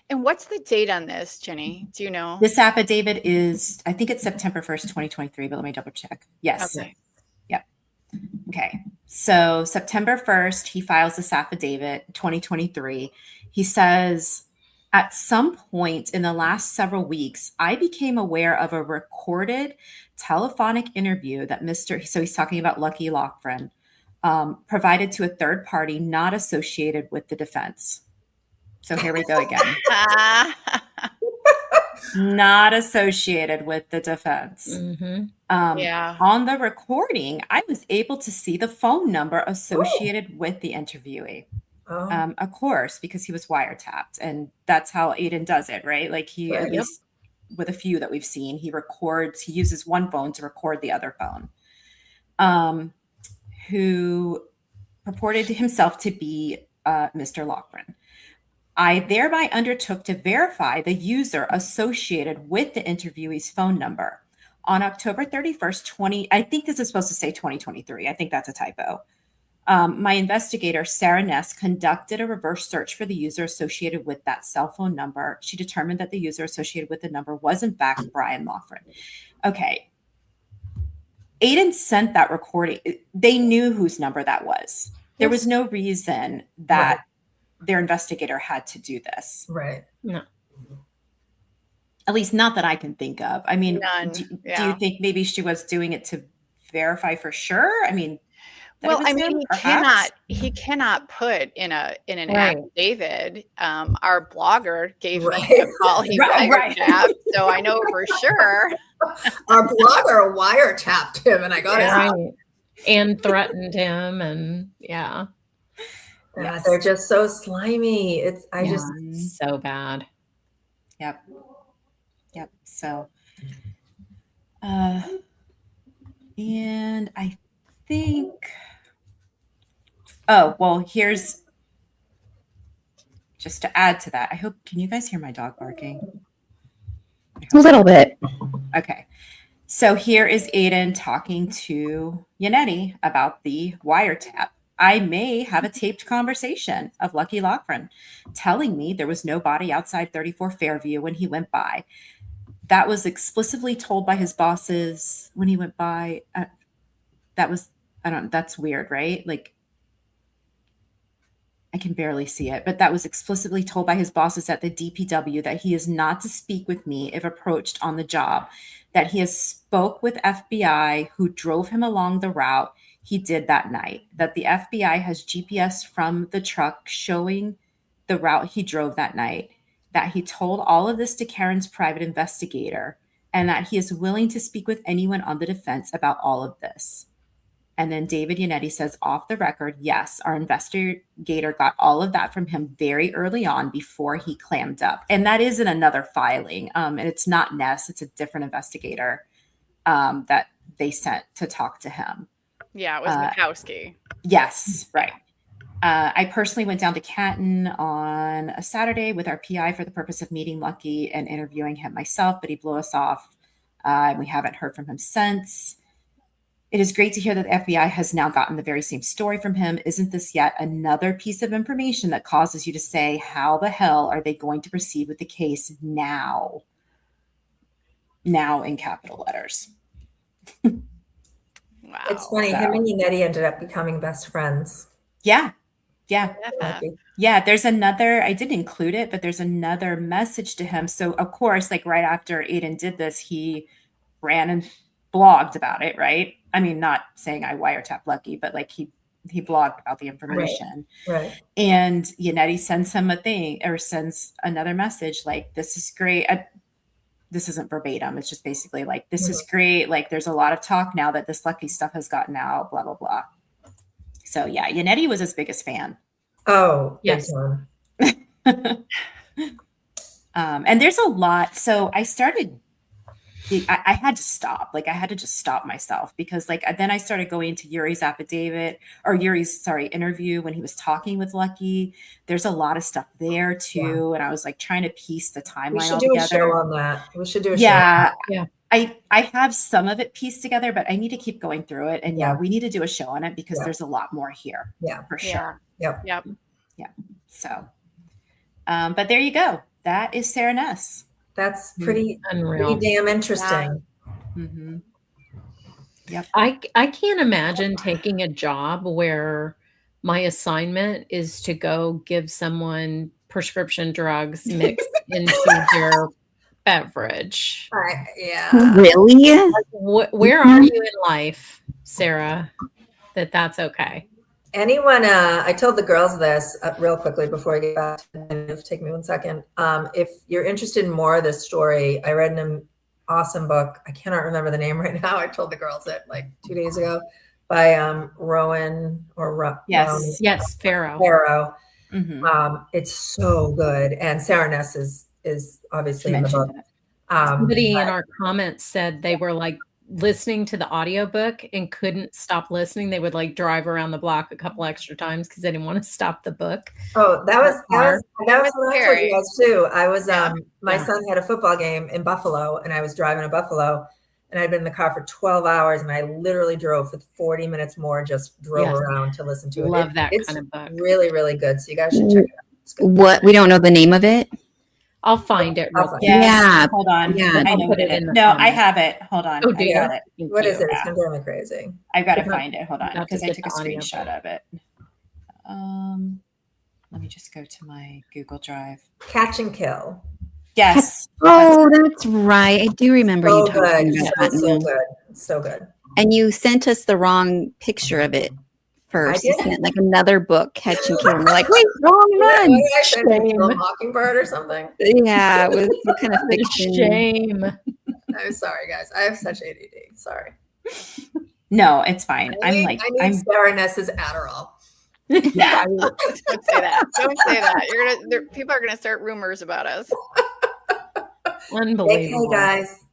And what's the date on this, Jenny? Do you know? This affidavit is, I think it's September 1st, 2023, but let me double check. Yes. Okay. Yep. Okay. So September 1st, he files this affidavit, 2023. He says, at some point in the last several weeks, I became aware of a recorded telephonic interview that so he's talking about Lucky Loughran, provided to a third party not associated with the defense. So here we go again. Not associated with the defense. On the recording, I was able to see the phone number associated with the interviewee. Of course, because he was wiretapped, and that's how Aidan does it, right? Like at least with a few that we've seen, he uses one phone to record the other phone. Who purported himself to be Mr. Loughran. I thereby undertook to verify the user associated with the interviewee's phone number. On October 31st, I think this is supposed to say 2023. I think that's a typo. My investigator, Sarah Ness, conducted a reverse search for the user associated with that cell phone number. She determined that the user associated with the number was, in fact, Brian Loughran. Okay. Aidan sent that recording. They knew whose number that was. There was no reason that their investigator had to do this. Right. No. At least not that I can think of. I mean, do you think maybe she was doing it to verify for sure? I mean, well, I mean, he cannot put in an affidavit. Our blogger gave me a call. He wiretapped, so I know for sure. Our blogger wiretapped him, and I got it. And threatened him, and they're just so slimy. Just so bad. Yep. So, and I think. Oh, well, here's just to add to that. Can you guys hear my dog barking? A little bit. Okay. So here is Aidan talking to Yannetti about the wiretap. I may have a taped conversation of Lucky Loughran telling me there was no body outside 34 Fairview when he went by. That was explicitly told by his bosses when he went by. That's weird, right? Like, I can barely see it, but that was explicitly told by his bosses at the DPW that he is not to speak with me if approached on the job, that he has spoke with FBI who drove him along the route he did that night, that the FBI has GPS from the truck showing the route he drove that night, that he told all of this to Karen's private investigator, and that he is willing to speak with anyone on the defense about all of this. And then David Yannetti says, off the record, yes, our investigator got all of that from him very early on before he clammed up. And that is in another filing. And it's not Ness, it's a different investigator that they sent to talk to him. Yeah, it was Mikowski. Yes, right. I personally went down to Canton on a Saturday with our PI for the purpose of meeting Lucky and interviewing him myself, but he blew us off. We haven't heard from him since. It is great to hear that the FBI has now gotten the very same story from him. Isn't this yet another piece of information that causes you to say, how the hell are they going to proceed with the case now? Now in capital letters. Wow. It's funny. Him and Yannetti ended up becoming best friends. Yeah. Yeah. Lucky. Yeah. There's another, I didn't include it, but there's another message to him. So of course, like right after Aidan did this, he ran and blogged about it, right? I mean, not saying I wiretapped Lucky, but like he blogged about the information. Right. And Yannetti sends him a thing or sends another message like, this is great. This isn't verbatim. It's just basically like, this is great. Like there's a lot of talk now that this Lucky stuff has gotten out, blah, blah, blah. So yeah, Yannetti was his biggest fan. Oh, yes. And there's a lot. So I started, I had to stop. Like I had to just stop myself because like, then I started going into Yuri's interview when he was talking with Lucky. There's a lot of stuff there too. And I was like trying to piece the timeline all together. We should do a show on that. We should do a show. Yeah. Yeah. I have some of it pieced together, but I need to keep going through it. And we need to do a show on it because there's a lot more here. Yeah. For sure. Yep. Yep. Yeah. So, but there you go. That is Sarah Ness. That's pretty unreal. Pretty damn interesting. Yeah. Mm-hmm. Yep. I can't imagine taking a job where my assignment is to go give someone prescription drugs mixed into their beverage. Yeah. Really? Like, where are you in life, Sarah, that's okay? Anyone, I told the girls this real quickly before I get back to the take me 1 second. If you're interested in more of this story, I read an awesome book. I cannot remember the name right now. I told the girls it like 2 days ago by Rowan or Yes, Farrow. Mm-hmm. It's so good. And Sarah Ness is obviously in the book. Somebody in our comments said they were like listening to the audiobook and couldn't stop listening. They would like drive around the block a couple extra times because they didn't want to stop the book. Oh, that was what I told you guys too. I was my son had a football game in Buffalo and I was driving to Buffalo and I'd been in the car for 12 hours and I literally drove for 40 minutes more, just drove around to listen to it. Love that it's kind of book. Really, really good. So you guys should check it out. What? We don't know the name of it? I'll find it. Yeah. Hold on. Yeah. I know what it is. No, I have it. Hold on. Oh, I got it. What is it? It's gonna drive me crazy. I've got to find it. Hold on, because I took a screenshot of it. Let me just go to my Google Drive. Catch and Kill. Yes. Oh, that's right. I do remember you talking about that. So good. So good. And you sent us the wrong picture of it first. You sent like another book, Catch and Kill. And we're like, wait, wrong one. Shame. Mockingbird or something. Yeah, it was some kind of fiction. Shame. I'm sorry, guys. I have such ADD. Sorry. No, it's fine. I need Sarah Ness's Adderall. Yeah. Don't say that. Don't say that. People are gonna start rumors about us. Unbelievable. Hey guys.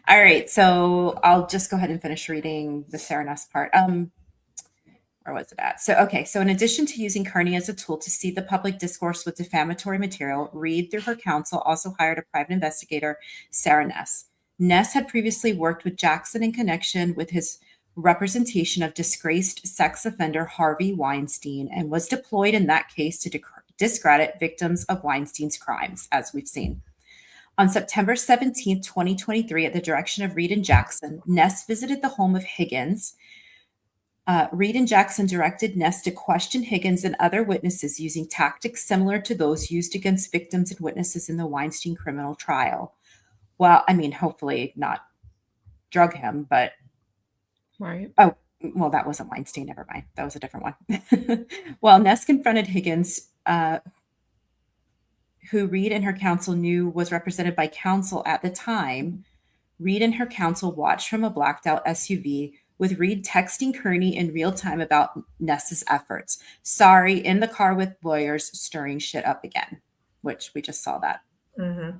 All right, so I'll just go ahead and finish reading the Sarah Ness part. Where was it at? So in addition to using Kearney as a tool to seed the public discourse with defamatory material, Reed, through her counsel, also hired a private investigator, Sarah Ness. Ness had previously worked with Jackson in connection with his representation of disgraced sex offender Harvey Weinstein and was deployed in that case to discredit victims of Weinstein's crimes, as we've seen. On September 17, 2023, at the direction of Reed and Jackson, Ness visited the home of Higgins. Reed and Jackson directed Ness to question Higgins and other witnesses using tactics similar to those used against victims and witnesses in the Weinstein criminal trial. Well, I mean, hopefully not drug him, but... Right. Oh, well, that wasn't Weinstein. Never mind. That was a different one. Well, Ness confronted Higgins, who Reed and her counsel knew was represented by counsel at the time. Reed and her counsel watched from a blacked out SUV, with Reed texting Kearney in real time about Ness's efforts. Sorry, in the car with lawyers, stirring shit up again, which we just saw that. Mm-hmm.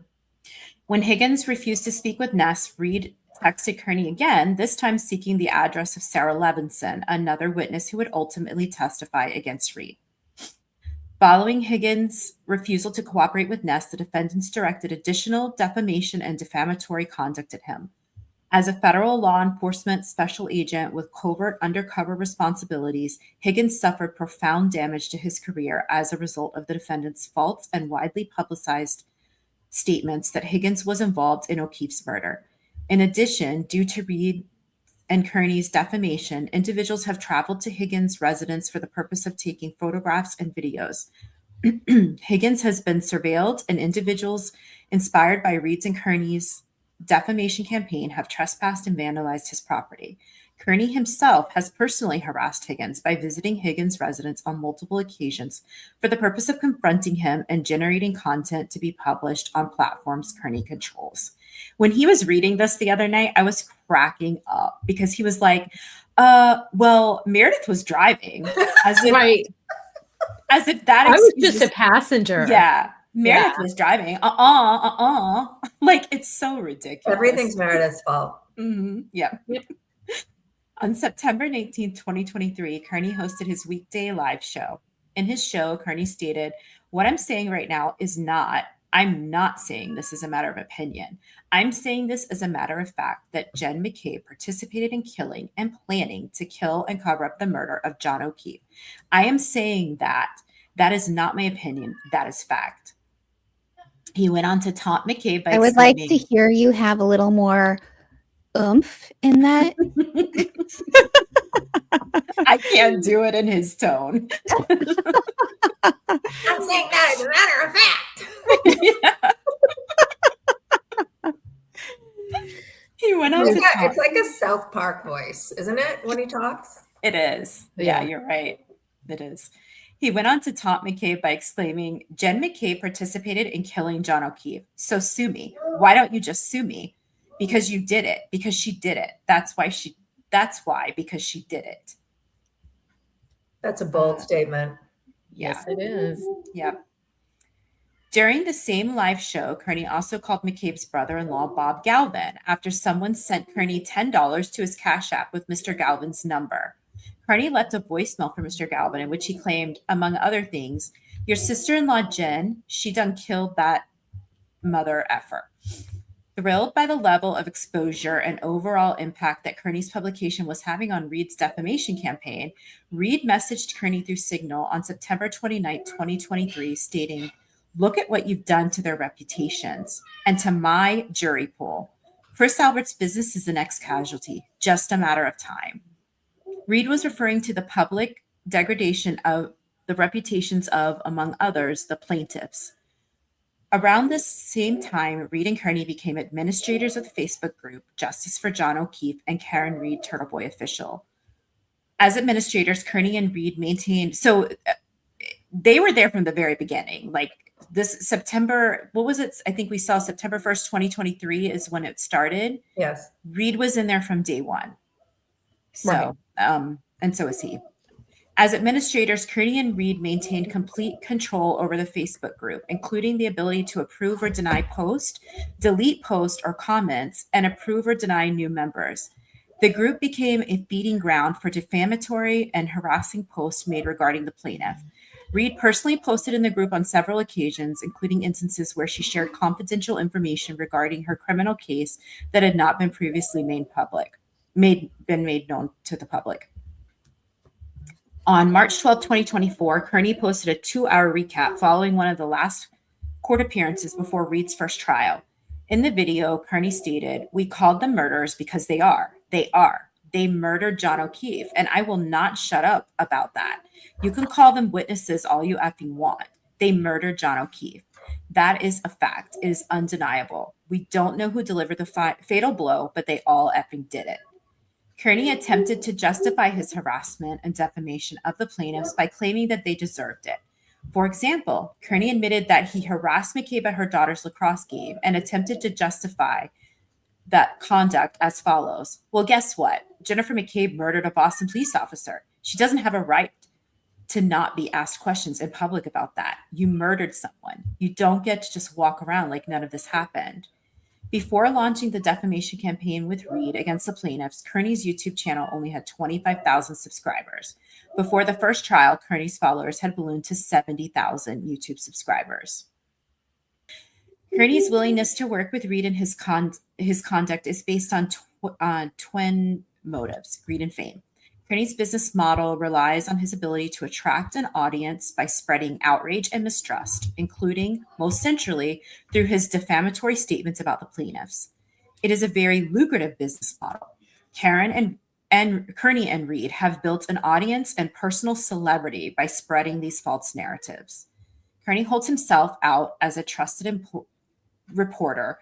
When Higgins refused to speak with Ness, Reed texted Kearney again, this time seeking the address of Sarah Levinson, another witness who would ultimately testify against Reed. Following Higgins' refusal to cooperate with Ness, the defendants directed additional defamation and defamatory conduct at him. As a federal law enforcement special agent with covert undercover responsibilities, Higgins suffered profound damage to his career as a result of the defendant's false and widely publicized statements that Higgins was involved in O'Keefe's murder. In addition, due to Reed and Kearney's defamation, individuals have traveled to Higgins' residence for the purpose of taking photographs and videos. Higgins has been surveilled, and individuals inspired by Reed's and Kearney's defamation campaign have trespassed and vandalized his property. Kearney himself has personally harassed Higgins by visiting Higgins' residence on multiple occasions for the purpose of confronting him and generating content to be published on platforms Kearney controls. When he was reading this the other night, I was cracking up because he was like, well, Meredith was driving. As if, right. As if that I was just a passenger. Yeah. Meredith was driving. Like, it's so ridiculous. Everything's Meredith's fault. Mm-hmm. Yeah. On September 19, 2023, Kearney hosted his weekday live show. In his show, Kearney stated, "What I'm saying right now is I'm not saying this as a matter of opinion. I'm saying this as a matter of fact that Jen McCabe participated in killing and planning to kill and cover up the murder of John O'Keefe. I am saying that. That is not my opinion. That is fact." He went on to taunt McCabe by I would like to hear you have a little more oomph in that. I can't do it in his tone. I'm saying that as a matter of fact. He went on to talk. It's like a South Park voice, isn't it, when he talks? It is. Yeah, you're right. It is. He went on to taunt McCabe by exclaiming, "Jen McCabe participated in killing John O'Keefe. So sue me. Why don't you just sue me? Because you did it. Because she did it. That's why, because she did it." That's a bold statement. Yeah. Yes, it is. Yep. During the same live show, Kearney also called McCabe's brother-in-law, Bob Galvin, after someone sent Kearney $10 to his Cash App with Mr. Galvin's number. Kearney left a voicemail for Mr. Galvin in which he claimed, among other things, "Your sister-in-law, Jen, she done killed that mother effer." Thrilled by the level of exposure and overall impact that Kearney's publication was having on Reed's defamation campaign, Reed messaged Kearney through Signal on September 29, 2023, stating, "Look at what you've done to their reputations and to my jury pool. Chris Albert's business is the next casualty, just a matter of time." Reed was referring to the public degradation of the reputations of, among others, the plaintiffs. Around this same time, Reed and Kearney became administrators of the Facebook group Justice for John O'Keefe and Karen Reed Turtleboy Official. As administrators, Kearney and Reed maintained, so they were there from the very beginning. Like this September, what was it? I think we saw September 1st, 2023 is when it started. Yes. Reed was in there from day one. So, and so is he. As administrators, Kearney and Reed maintained complete control over the Facebook group, including the ability to approve or deny posts, delete posts or comments, and approve or deny new members. The group became a feeding ground for defamatory and harassing posts made regarding the plaintiff. Reed personally posted in the group on several occasions, including instances where she shared confidential information regarding her criminal case that had not been previously made known to the public. On March 12, 2024, Kearney posted a 2-hour recap following one of the last court appearances before Reed's first trial. In the video, Kearney stated, "We called them murderers because they are. They are. They murdered John O'Keefe, and I will not shut up about that. You can call them witnesses all you effing want. They murdered John O'Keefe. That is a fact. It is undeniable. We don't know who delivered the fatal blow, but they all effing did it." Kearney attempted to justify his harassment and defamation of the plaintiffs by claiming that they deserved it. For example, Kearney admitted that he harassed McCabe at her daughter's lacrosse game and attempted to justify that conduct as follows. "Well, guess what? Jennifer McCabe murdered a Boston police officer. She doesn't have a right to not be asked questions in public about that. You murdered someone. You don't get to just walk around like none of this happened." Before launching the defamation campaign with Reed against the plaintiffs, Kearney's YouTube channel only had 25,000 subscribers. Before the first trial, Kearney's followers had ballooned to 70,000 YouTube subscribers. Kearney's willingness to work with Reed and his conduct is based on twin motives, greed and fame. Kearney's business model relies on his ability to attract an audience by spreading outrage and mistrust, including, most centrally, through his defamatory statements about the plaintiffs. It is a very lucrative business model. Karen and Kearney and Reed have built an audience and personal celebrity by spreading these false narratives. Kearney holds himself out as a trusted reporter,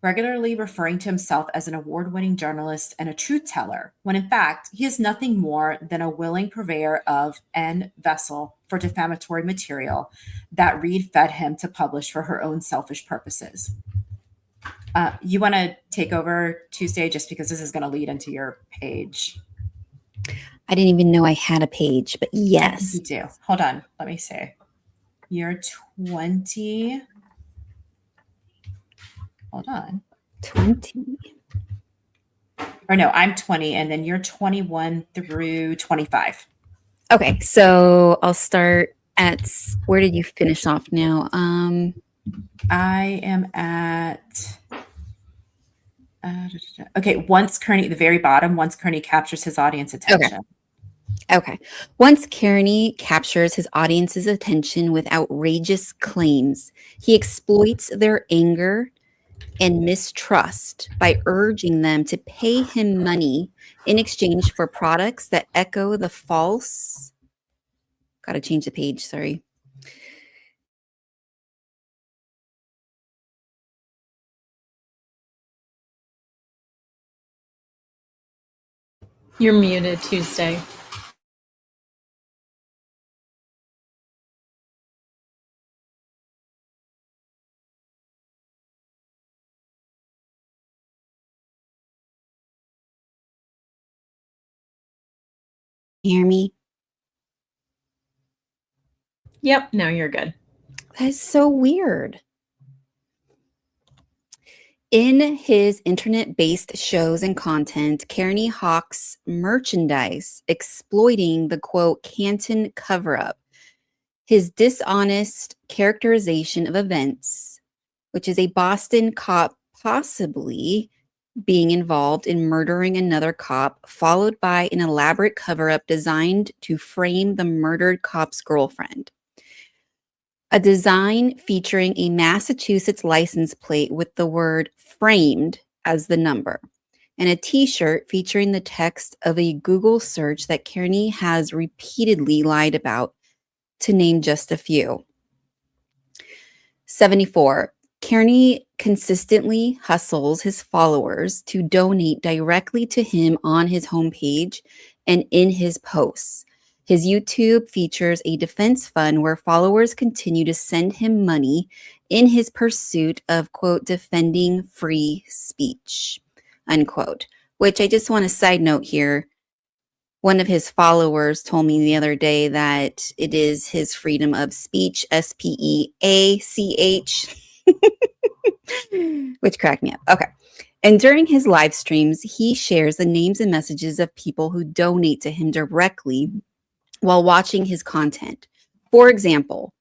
regularly referring to himself as an award-winning journalist and a truth teller, when in fact, he is nothing more than a willing purveyor of N vessel for defamatory material that Reed fed him to publish for her own selfish purposes. You want to take over, Tuesday, just because this is going to lead into your page. I didn't even know I had a page, but yes. You do. Hold on. Let me see. You're 20. Hold on. 20. Or no, I'm 20, and then you're 21 through 25. Okay, so I'll start at, where did you finish off now? I am at, okay, once Kearney, the very bottom, once Kearney captures his audience attention. Okay. Once Kearney captures his audience's attention with outrageous claims, he exploits their anger and mistrust by urging them to pay him money in exchange for products that echo the false. Got to change the page, sorry. You're muted, Tuesday. Hear me? Yep, now you're good. That is so weird. In his internet-based shows and content, Kearney hawks merchandise exploiting the, quote, Canton cover-up. His dishonest characterization of events, which is a Boston cop possibly being involved in murdering another cop, followed by an elaborate cover-up designed to frame the murdered cop's girlfriend. A design featuring a Massachusetts license plate with the word framed as the number, and a t-shirt featuring the text of a Google search that Kearney has repeatedly lied about, to name just a few. 74. Kearney consistently hustles his followers to donate directly to him on his homepage and in his posts. His YouTube features a defense fund where followers continue to send him money in his pursuit of, quote, defending free speech, unquote, which I just want to side note here. One of his followers told me the other day that it is his freedom of speech, SPEACH, which cracked me up. Okay. And during his live streams, he shares the names and messages of people who donate to him directly while watching his content. For example,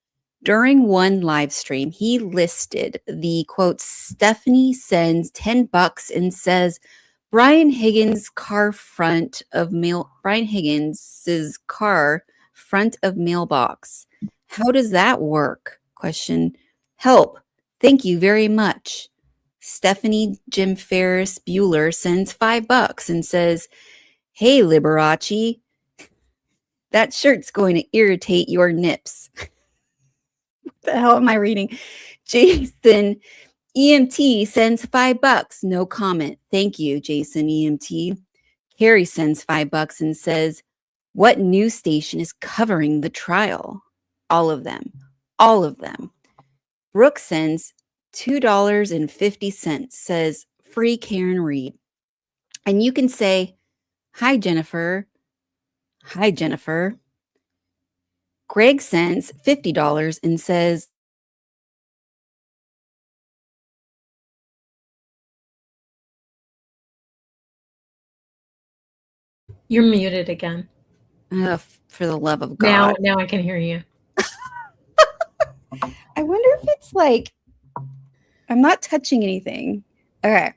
during one live stream, he listed the, quote, Stephanie sends $10 and says, Brian Higgins' car front of mailbox. How does that work? Question. Help. Thank you very much. Stephanie Jim Ferris Bueller sends $5 and says, hey, Liberace, that shirt's going to irritate your nips. What the hell am I reading? Jason EMT sends $5. No comment. Thank you, Jason EMT. Carrie sends $5 and says, what news station is covering the trial? All of them. All of them. Brooke sends $2.50, says, free Karen Reed. And you can say, hi, Jennifer. Hi, Jennifer. Greg sends $50 and says, you're muted again. For the love of God. Now I can hear you. I wonder if it's like, I'm not touching anything. Okay.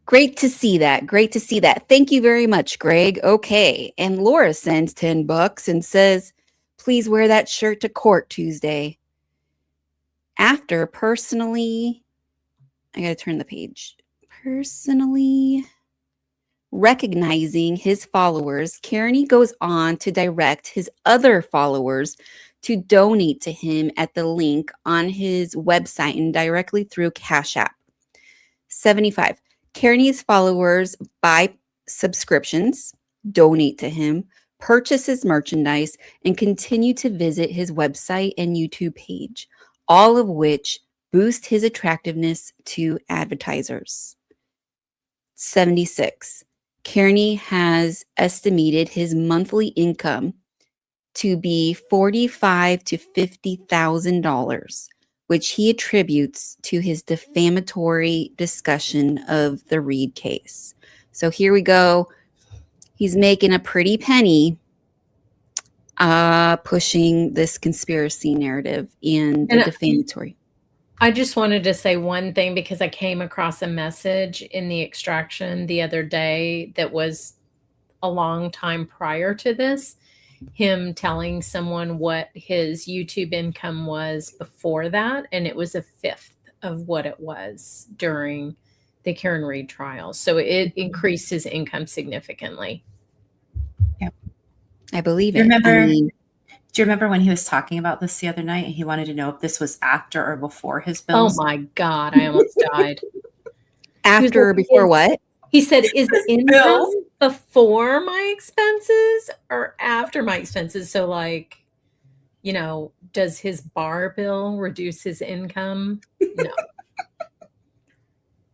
Great to see that. Great to see that. Thank you very much, Greg. Okay. And Laura sends $10 and says, please wear that shirt to court Tuesday. After personally, I got to turn the page. Personally recognizing his followers, Kearney goes on to direct his other followers to donate to him at the link on his website and directly through Cash App. 75. Kearney's followers buy subscriptions, donate to him, purchase his merchandise, and continue to visit his website and YouTube page, all of which boost his attractiveness to advertisers. 76. Kearney has estimated his monthly income to be $45,000 to $50,000, which he attributes to his defamatory discussion of the Reed case. So here we go. He's making a pretty penny pushing this conspiracy narrative and the defamatory. I just wanted to say one thing because I came across a message in the extraction the other day that was a long time prior to this, him telling someone what his YouTube income was before that, and it was a fifth of what it was during the Karen Reed trial. So it increased his income significantly. Yep. I believe it. Do you remember when he was talking about this the other night and he wanted to know if this was after or before his bills? Oh my God, I almost died. After or before what? He said, is income before my expenses or after my expenses? So like, you know, does his bar bill reduce his income? No.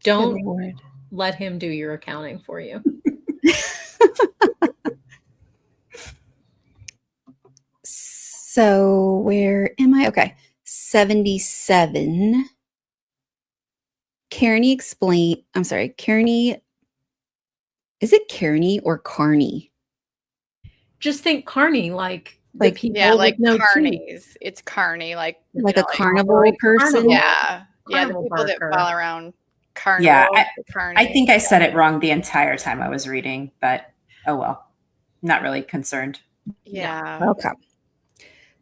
Don't let him do your accounting for you. So where am I? Okay. 77. Kearney explained, I'm sorry, Kearney, is it Kearney or Carney? Just think Carney, like people like no Carneys. It's Carney, like a carnival person. Yeah, the people that follow around Carnival. Yeah, I think I said it wrong the entire time I was reading, but oh well, not really concerned. Yeah. Okay.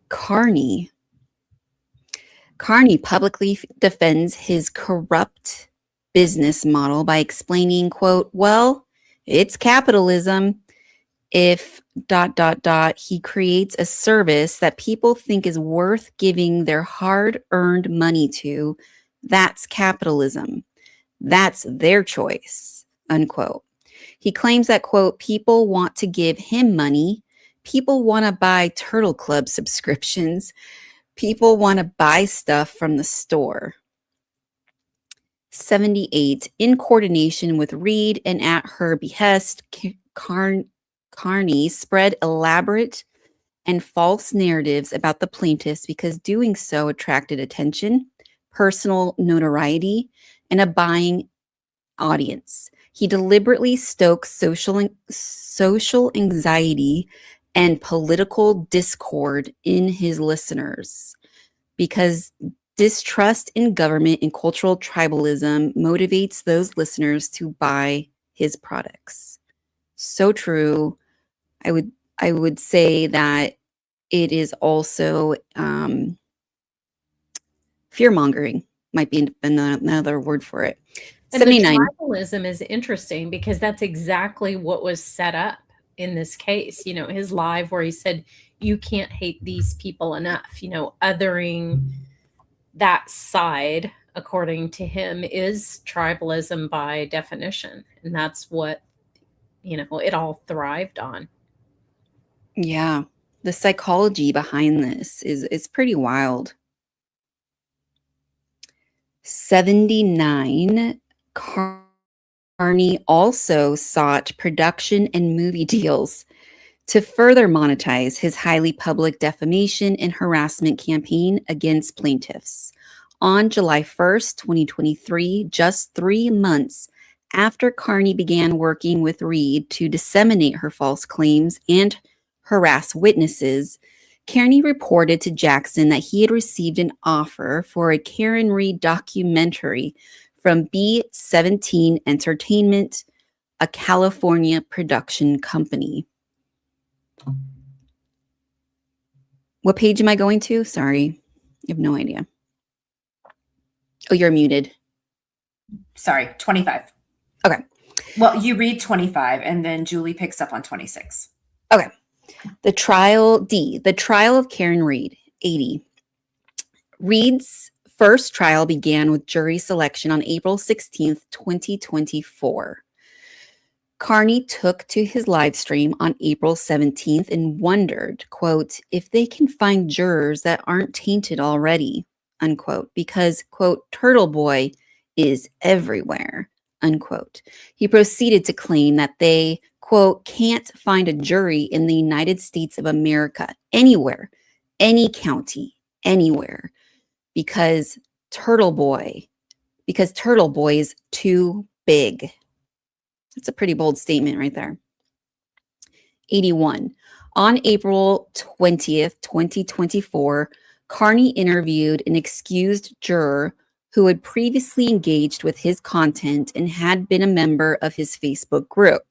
Kearney publicly defends his corrupt business model by explaining, quote, well, it's capitalism. If ... he creates a service that people think is worth giving their hard-earned money to, that's capitalism. That's their choice, unquote. He claims that, quote, people want to give him money. People want to buy Turtle Club subscriptions. People want to buy stuff from the store. 78. In coordination with Reed and at her behest, Kearney spread elaborate and false narratives about the plaintiffs because doing so attracted attention, personal notoriety, and a buying audience. He deliberately stoked social anxiety and political discord in his listeners because distrust in government and cultural tribalism motivates those listeners to buy his products. So true. I would say that it is also fear-mongering might be another word for it. And 79. The tribalism is interesting because that's exactly what was set up in this case. You know, his live where he said, you can't hate these people enough. You know, othering that side, according to him, is tribalism by definition. And that's what, you know, it all thrived on. Yeah. The psychology behind this is pretty wild. 79. Kearney also sought production and movie deals to further monetize his highly public defamation and harassment campaign against plaintiffs. On July 1st, 2023, just 3 months after Kearney began working with Reed to disseminate her false claims and harass witnesses, Kearney reported to Jackson that he had received an offer for a Karen Reed documentary from B17 Entertainment, a California production company. What page am I going to? Sorry, I have no idea. Oh, you're muted. Sorry, 25. Okay. Well, you read 25 and then Julie picks up on 26. Okay. The trial of Karen Reed, 80. Reed's first trial began with jury selection on April 16th, 2024. Kearney took to his live stream on April 17th and wondered, quote, if they can find jurors that aren't tainted already, unquote, because, quote, Turtle Boy is everywhere, unquote. He proceeded to claim that they, quote, can't find a jury in the United States of America, anywhere, any county, anywhere, because Turtle Boy is too big. That's a pretty bold statement right there. 81. On April 20th, 2024, Kearney interviewed an excused juror who had previously engaged with his content and had been a member of his Facebook group.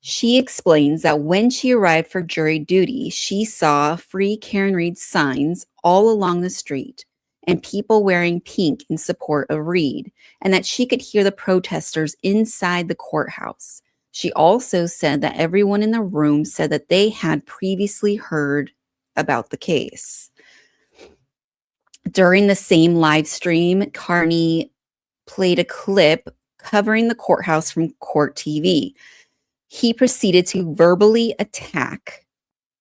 She explains that when she arrived for jury duty, she saw Free Karen Reed signs all along the street and people wearing pink in support of Reed, and that she could hear the protesters inside the courthouse. She also said that everyone in the room said that they had previously heard about the case. During the same live stream, Kearney played a clip covering the courthouse from Court TV. He proceeded to verbally attack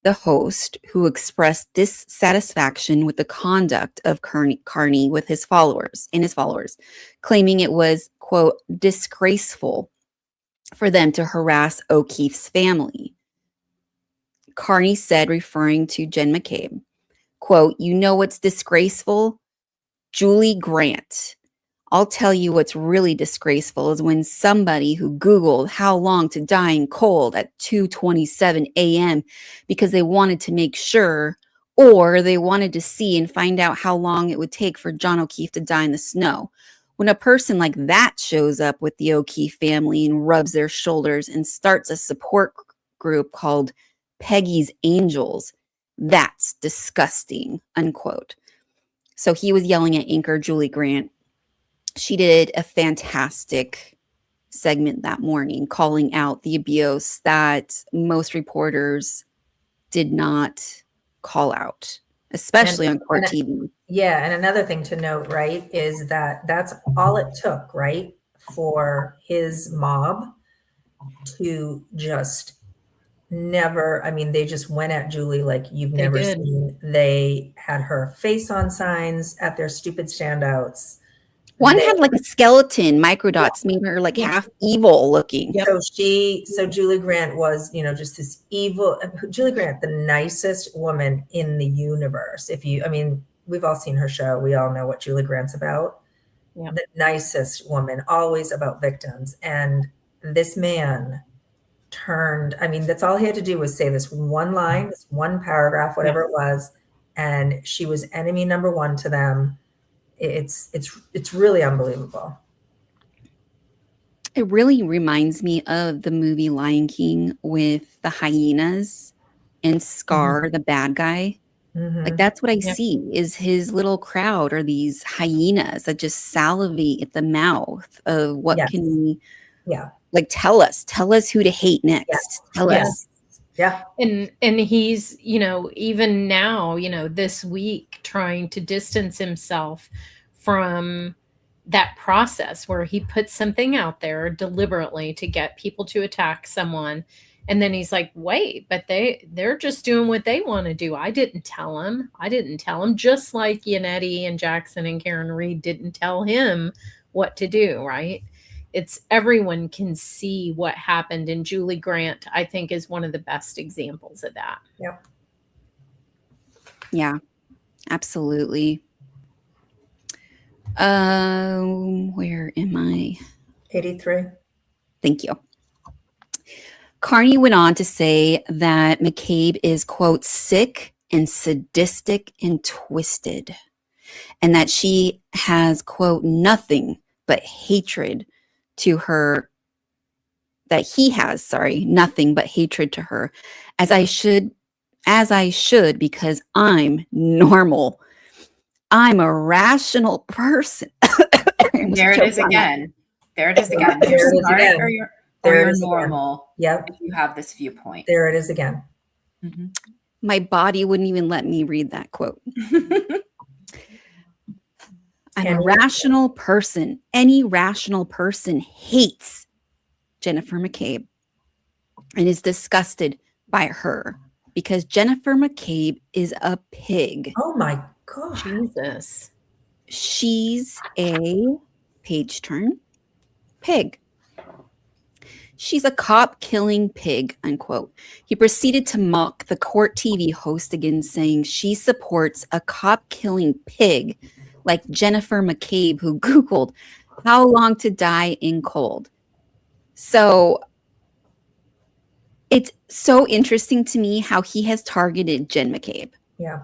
the host, who expressed dissatisfaction with the conduct of Kearney with his followers, claiming it was, quote, disgraceful for them to harass O'Keefe's family. Kearney said, referring to Jen McCabe, quote, you know what's disgraceful? Julie Grant. I'll tell you what's really disgraceful is when somebody who Googled how long to die in cold at 2:27 a.m. because they wanted to make sure, or they wanted to see and find out how long it would take for John O'Keefe to die in the snow. When a person like that shows up with the O'Keefe family and rubs their shoulders and starts a support group called Peggy's Angels, that's disgusting, unquote. So he was yelling at anchor Julie Grant. She did a fantastic segment that morning, calling out the abuse that most reporters did not call out, especially on Court TV. Yeah, and another thing to note, right, is that that's all it took, right, for his mob to just never, I mean, they just went at Julie like you've never seen. They had her face on signs at their stupid standouts. One had like a skeleton, microdots, made her like half evil looking. Yep. So Julie Grant was, just this evil, Julie Grant, the nicest woman in the universe. We've all seen her show. We all know what Julie Grant's about. Yeah. The nicest woman, always about victims. And this man turned, that's all he had to do was say this one line, this one paragraph, whatever it was. And she was enemy number one to them. It's really unbelievable. It really reminds me of the movie Lion King with the hyenas and Scar, the bad guy. Mm-hmm. Like that's what I see is his little crowd are these hyenas that just salivate at the mouth of what can we like tell us who to hate next. Tell us. Yeah. And he's, even now, this week trying to distance himself from that process where he puts something out there deliberately to get people to attack someone. And then he's like, wait, but they're just doing what they want to do. I didn't tell him. Just like Yannetti and Jackson and Karen Reed didn't tell him what to do, right? It's everyone can see what happened. And Julie Grant, I think, is one of the best examples of that. Yep. Yeah, absolutely. Where am I? 83. Thank you. Kearney went on to say that McCabe is, quote, sick and sadistic and twisted, and that she has, quote, nothing but hatred to her, that he has, sorry, nothing but hatred to her, as I should, because I'm normal. I'm a rational person. There it is again. There it is again. You're smart or you're normal. Yep. If you have this viewpoint. There it is again. Mm-hmm. My body wouldn't even let me read that quote. I'm a rational person. Any rational person hates Jennifer McCabe and is disgusted by her because Jennifer McCabe is a pig. Oh my God. Jesus. She's a page turn pig. She's a cop killing pig, unquote. He proceeded to mock the court TV host again, saying she supports a cop killing pig like Jennifer McCabe, who Googled how long to die in cold. So it's so interesting to me how he has targeted Jen McCabe. Yeah.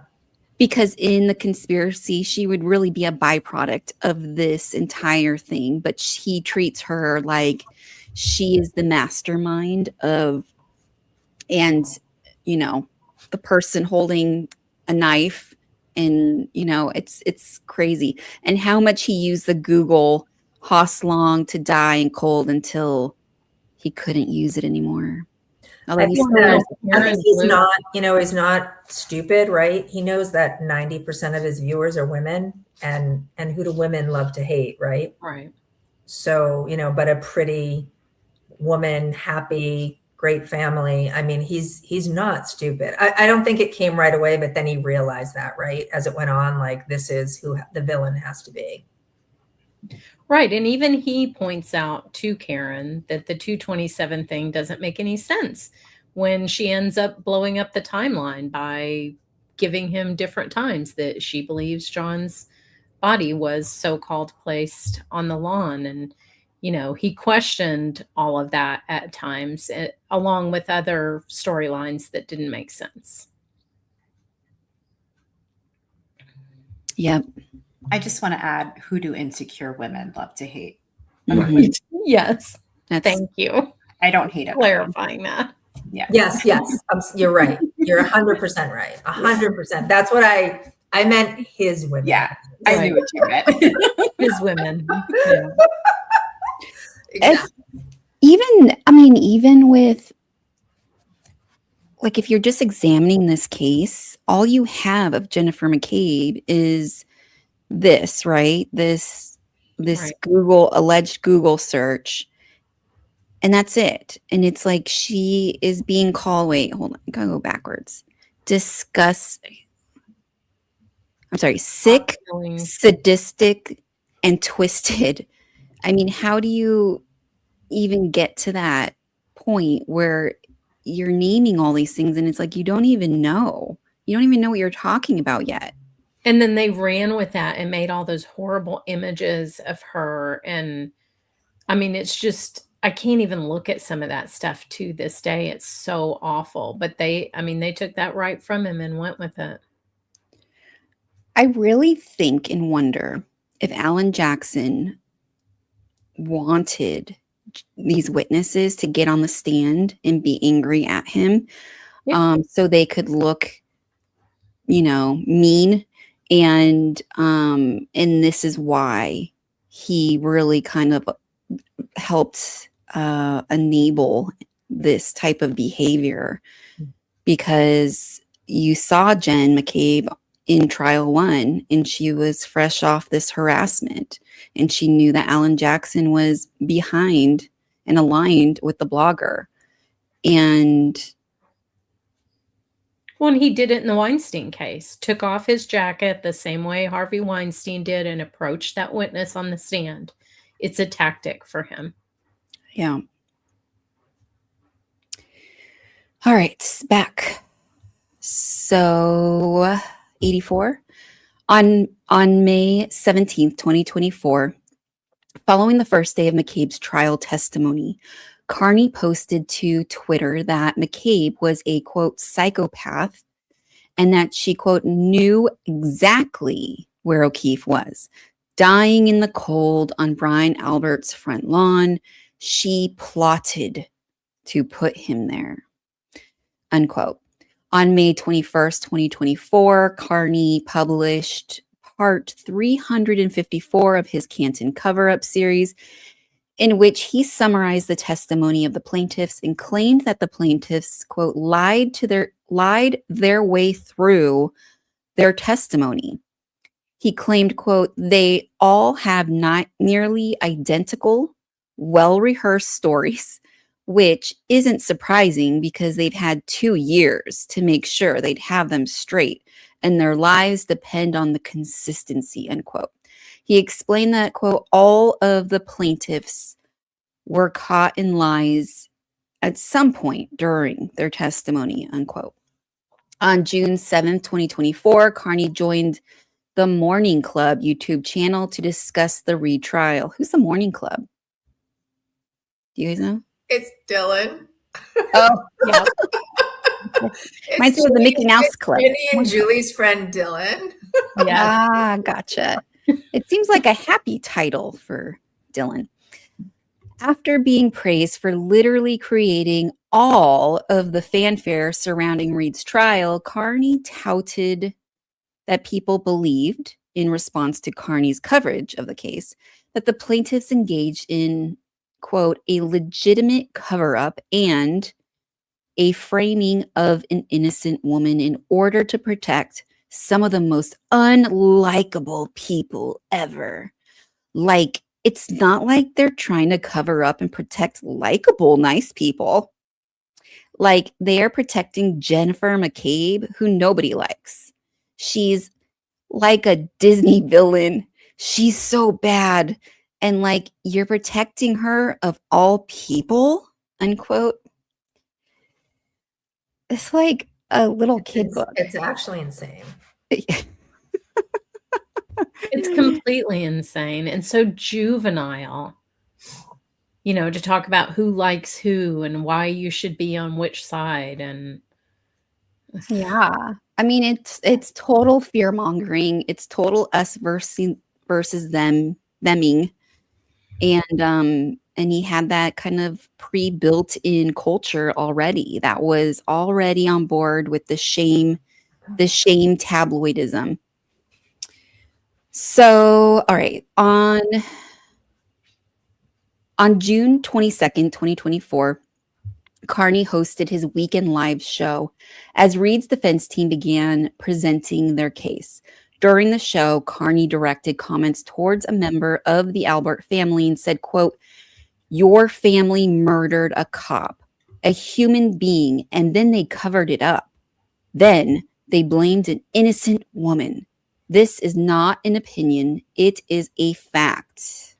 Because in the conspiracy, she would really be a byproduct of this entire thing. But he treats her like she is the mastermind of, and, you know, the person holding a knife. And, you know, it's crazy. And how much he used the Google how long to die in cold until he couldn't use it anymore. I think he's not, you know, he's not stupid, right? He knows that 90% of his viewers are women, and who do women love to hate, right? Right. So, you know, but a pretty woman, happy, great family. I mean, he's not stupid. I don't think it came right away, but then he realized that, right? As it went on, like, this is who the villain has to be. Right. And even he points out to Karen that the 227 thing doesn't make any sense when she ends up blowing up the timeline by giving him different times that she believes John's body was so-called placed on the lawn. And, you know, he questioned all of that at times, along with other storylines that didn't make sense. Yep. I just want to add, who do insecure women love to hate? Mm-hmm. Yes. Thank you. I don't hate it. Clarifying that. Yeah. Yes. You're right. You're 100% right. 100%. That's what I meant, his women. Yeah. I knew what you meant. His women. Yeah. Exactly. Even with, like, if you're just examining this case, all you have of Jennifer McCabe is this, right? This right. Alleged Google search. And that's it. And it's like she is being called, wait, hold on, I gotta go backwards. Sick, sadistic, and twisted. I mean, how do you even get to that point where you're naming all these things and it's like you don't even know what you're talking about yet? And then they ran with that and made all those horrible images of her. And I mean, it's just, I can't even look at some of that stuff to this day. It's so awful. But they took that right from him and went with it. I really think and wonder if Alan Jackson wanted these witnesses to get on the stand and be angry at him, so they could look, mean. And this is why he really kind of helped enable this type of behavior, because you saw Jen McCabe in trial 1 and she was fresh off this harassment and she knew that Alan Jackson was behind and aligned with the blogger. And when he did it in the Weinstein case, took off his jacket the same way Harvey Weinstein did and approached that witness on the stand. It's a tactic for him. Yeah. All right, back. So 84 on May 17th, 2024, following the first day of McCabe's trial testimony, Kearney posted to Twitter that McCabe was a, quote, psychopath, and that she, quote, knew exactly where O'Keefe was. dying in the cold on Brian Albert's front lawn. She plotted to put him there, unquote. On May 21st, 2024, Kearney published part 354 of his Canton cover-up series, in which he summarized the testimony of the plaintiffs and claimed that the plaintiffs, quote, lied their way through their testimony. He claimed, quote, they all have not nearly identical, well-rehearsed stories, which isn't surprising because they've had 2 years to make sure they'd have them straight, and their lives depend on the consistency, unquote. He explained that, quote, all of the plaintiffs were caught in lies at some point during their testimony, unquote. On June 7th, 2024, Kearney joined the Morning Club YouTube channel to discuss the retrial. Who's the Morning Club? Do you guys know? It's Dylan. Oh, yeah. Reminds me of the Mickey Mouse Club. Jenny and Julie's friend Dylan. Yeah. Ah, gotcha. It seems like a happy title for Dylan. After being praised for literally creating all of the fanfare surrounding Reed's trial, Kearney touted that people believed, in response to Kearney's coverage of the case, that the plaintiffs engaged in, quote, a legitimate cover-up and a framing of an innocent woman in order to protect some of the most unlikable people ever. Like, it's not like they're trying to cover up and protect likable, nice people. Like, they are protecting Jennifer McCabe, who nobody likes. She's like a Disney villain. She's so bad. And like, you're protecting her of all people, unquote. It's like a little kid book. It's actually insane. It's completely insane and so juvenile, you know, to talk about who likes who and why you should be on which side. And yeah, I mean, it's total fear mongering. It's total us versus theming. And he had that kind of pre-built in culture already that was already on board with the shame tabloidism. So, all right, on June 22nd, 2024, Kearney hosted his weekend live show as Reed's defense team began presenting their case. During the show, Kearney directed comments towards a member of the Albert family and said, quote, your family murdered a cop, a human being, and then they covered it up. Then they blamed an innocent woman. This is not an opinion. It is a fact.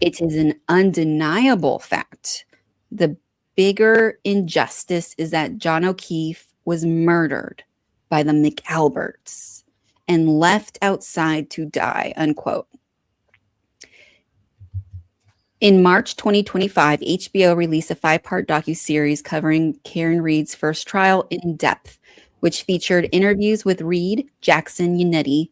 It is an undeniable fact. The bigger injustice is that John O'Keefe was murdered by the McAlberts and left outside to die, unquote. In March 2025, HBO released a 5-part docuseries covering Karen Reed's first trial in depth, which featured interviews with Reed, Jackson, Yannetti,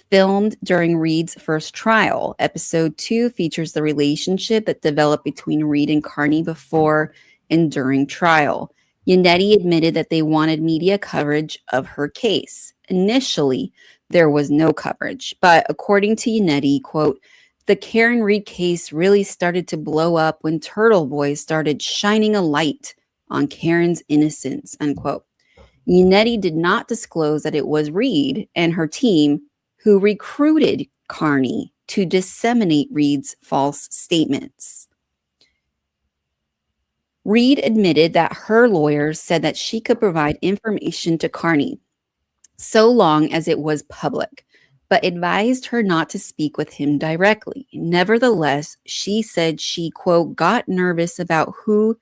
filmed during Reed's first trial. Episode 2 features the relationship that developed between Reed and Kearney before and during trial. Yannetti admitted that they wanted media coverage of her case. Initially, there was no coverage, but according to Yannetti, quote, the Karen Reed case really started to blow up when Turtle Boy started shining a light on Karen's innocence, unquote. Yannetti did not disclose that it was Reed and her team who recruited Kearney to disseminate Reed's false statements. Reed admitted that her lawyers said that she could provide information to Kearney so long as it was public, but advised her not to speak with him directly. Nevertheless, she said she, quote, got nervous about who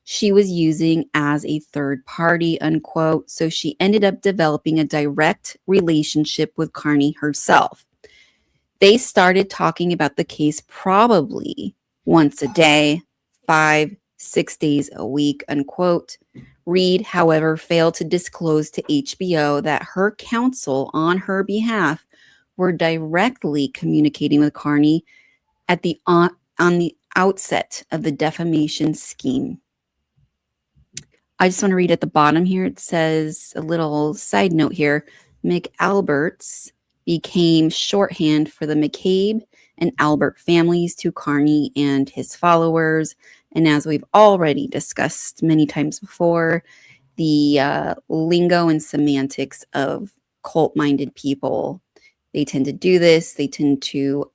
she was using as a third party, unquote. So she ended up developing a direct relationship with Kearney herself. They started talking about the case probably once a day, 5-6 days a week, unquote. Reed, however, failed to disclose to HBO that her counsel on her behalf were directly communicating with Kearney at the on the outset of the defamation scheme. I just want to read at the bottom here. It says a little side note here. McAlberts became shorthand for the McCabe and Albert families to Kearney and his followers. And as we've already discussed many times before, the lingo and semantics of cult-minded people, they tend to do this. They tend to,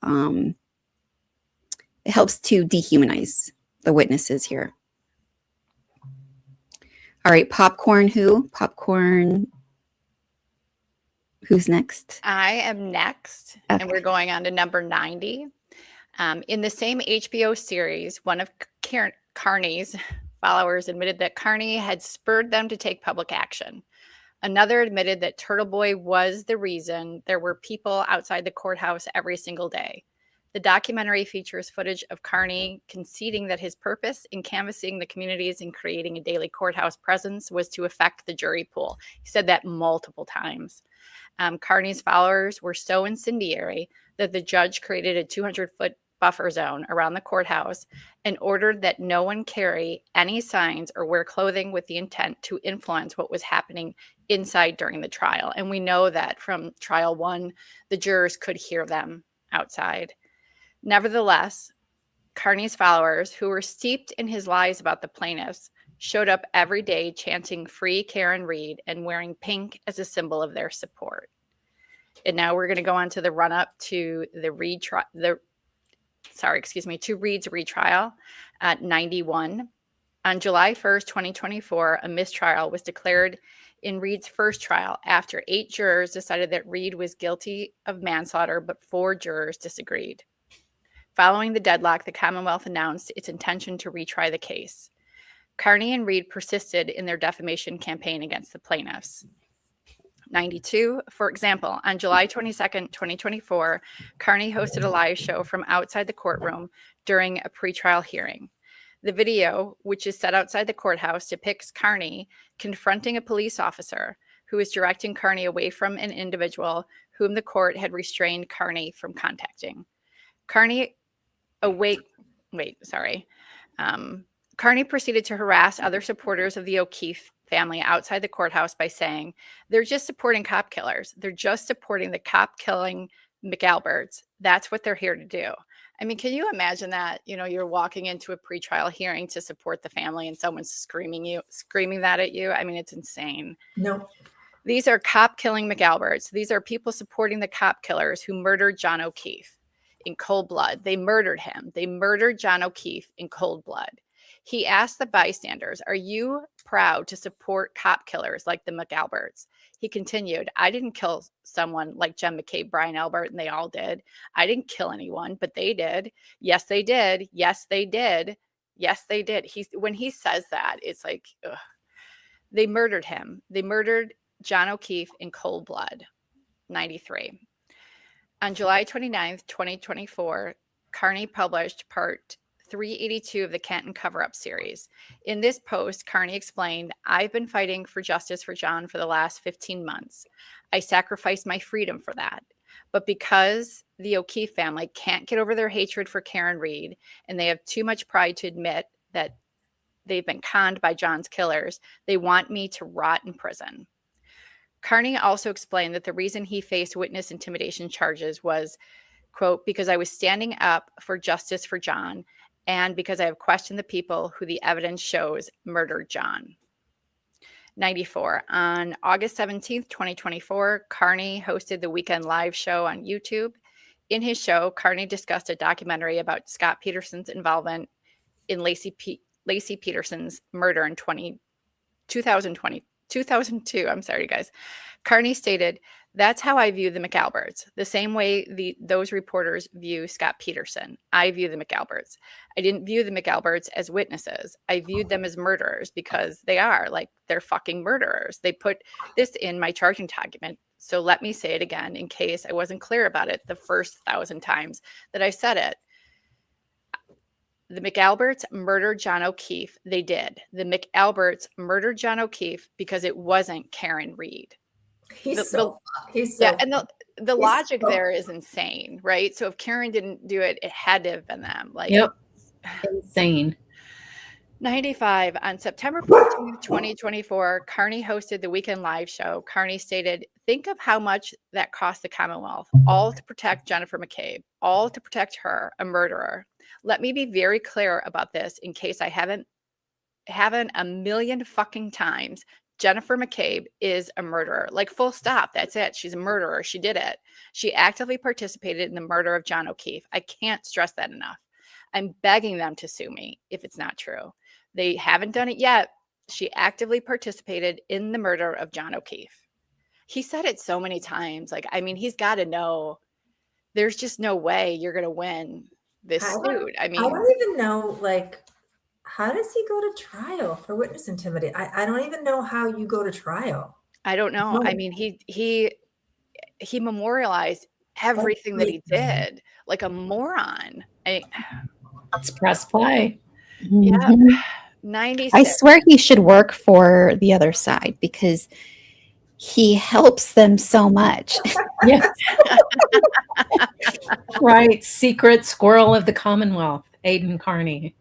it helps to dehumanize the witnesses here. All right, popcorn who? Popcorn, who's next? I am next, Okay. and we're going on to number 90. In the same HBO series, one of Kearney's followers admitted that Kearney had spurred them to take public action. Another admitted that Turtle Boy was the reason there were people outside the courthouse every single day. The documentary features footage of Kearney conceding that his purpose in canvassing the communities and creating a daily courthouse presence was to affect the jury pool. He said that multiple times. Kearney's followers were so incendiary that the judge created a 200-foot buffer zone around the courthouse and ordered that no one carry any signs or wear clothing with the intent to influence what was happening inside during the trial. And we know that from trial 1, the jurors could hear them outside. Nevertheless, Kearney's followers, who were steeped in his lies about the plaintiffs, showed up every day chanting "Free Karen Reed" and wearing pink as a symbol of their support. And now we're going to go on to the run-up to the Reed's retrial at 91. On July 1st, 2024, a mistrial was declared in Reed's first trial after 8 jurors decided that Reed was guilty of manslaughter, but 4 jurors disagreed. Following the deadlock, the Commonwealth announced its intention to retry the case. Kearney and Reed persisted in their defamation campaign against the plaintiffs. 92, for example, on July 22nd, 2024, Kearney hosted a live show from outside the courtroom during a pretrial hearing. The video, which is set outside the courthouse, depicts Kearney confronting a police officer who is directing Kearney away from an individual whom the court had restrained Kearney from contacting. Kearney proceeded to harass other supporters of the O'Keefe family outside the courthouse by saying, "They're just supporting cop killers. They're just supporting the cop killing McAlberts. That's what they're here to do." I mean, can you imagine that? You know, you're walking into a pretrial hearing to support the family and someone's screaming that at you. I mean, it's insane. No. These are cop killing McAlberts. These are people supporting the cop killers who murdered John O'Keefe in cold blood. They murdered him. They murdered John O'Keefe in cold blood. He asked the bystanders, "Are you proud to support cop killers like the McAlberts?" He continued, "I didn't kill someone like Jen McCabe, Brian Albert, and they all did. I didn't kill anyone, but they did. Yes, they did. Yes, they did. Yes, they did." When he says that, it's like, ugh. They murdered him. They murdered John O'Keefe in cold blood. 93. On July 29th, 2024, Kearney published part 382 of the Canton Cover-Up series. In this post, Kearney explained, "I've been fighting for justice for John for the last 15 months. I sacrificed my freedom for that. But because the O'Keefe family can't get over their hatred for Karen Reed, and they have too much pride to admit that they've been conned by John's killers, they want me to rot in prison." Kearney also explained that the reason he faced witness intimidation charges was, quote, "because I was standing up for justice for John, and because I have questioned the people who the evidence shows murdered John." 94. On August 17th, 2024, Kearney hosted the Weekend Live show on YouTube. In his show, Kearney discussed a documentary about Scott Peterson's involvement in Lacey Peterson's murder in 2002. I'm sorry, guys. Kearney stated, "That's how I view the McAlberts, the same way those reporters view Scott Peterson. I view the McAlberts. I didn't view the McAlberts as witnesses. I viewed them as murderers because they are, like, they're fucking murderers. They put this in my charging document. So let me say it again in case I wasn't clear about it the first 1,000 times that I said it. The McAlberts murdered John O'Keefe. They did. The McAlberts murdered John O'Keefe because it wasn't Karen Reed." He's so and the logic there is insane, right? So if Karen didn't do it, it had to have been them. Like, yep, insane. 95 on September 14th, 2024, Kearney hosted the Weekend Live show. Kearney stated, "Think of how much that cost the Commonwealth, all to protect Jennifer McCabe, all to protect her, a murderer. Let me be very clear about this in case I haven't a million fucking times. Jennifer McCabe is a murderer. Like, full stop. That's it. She's a murderer. She did it. She actively participated in the murder of John O'Keefe. I can't stress that enough. I'm begging them to sue me if it's not true. They haven't done it yet. She actively participated in the murder of John O'Keefe." He said it so many times. Like, I mean, he's got to know there's just no way you're going to win this suit. I mean, I don't even know, like, how does he go to trial for witness intimidation? I don't even know how you go to trial. I don't know. I mean, he memorialized everything that he did like a moron. Let's press play. Yeah. Mhm. 96. I swear he should work for the other side because he helps them so much. Yes. Right. Secret squirrel of the Commonwealth, Aidan Kearney.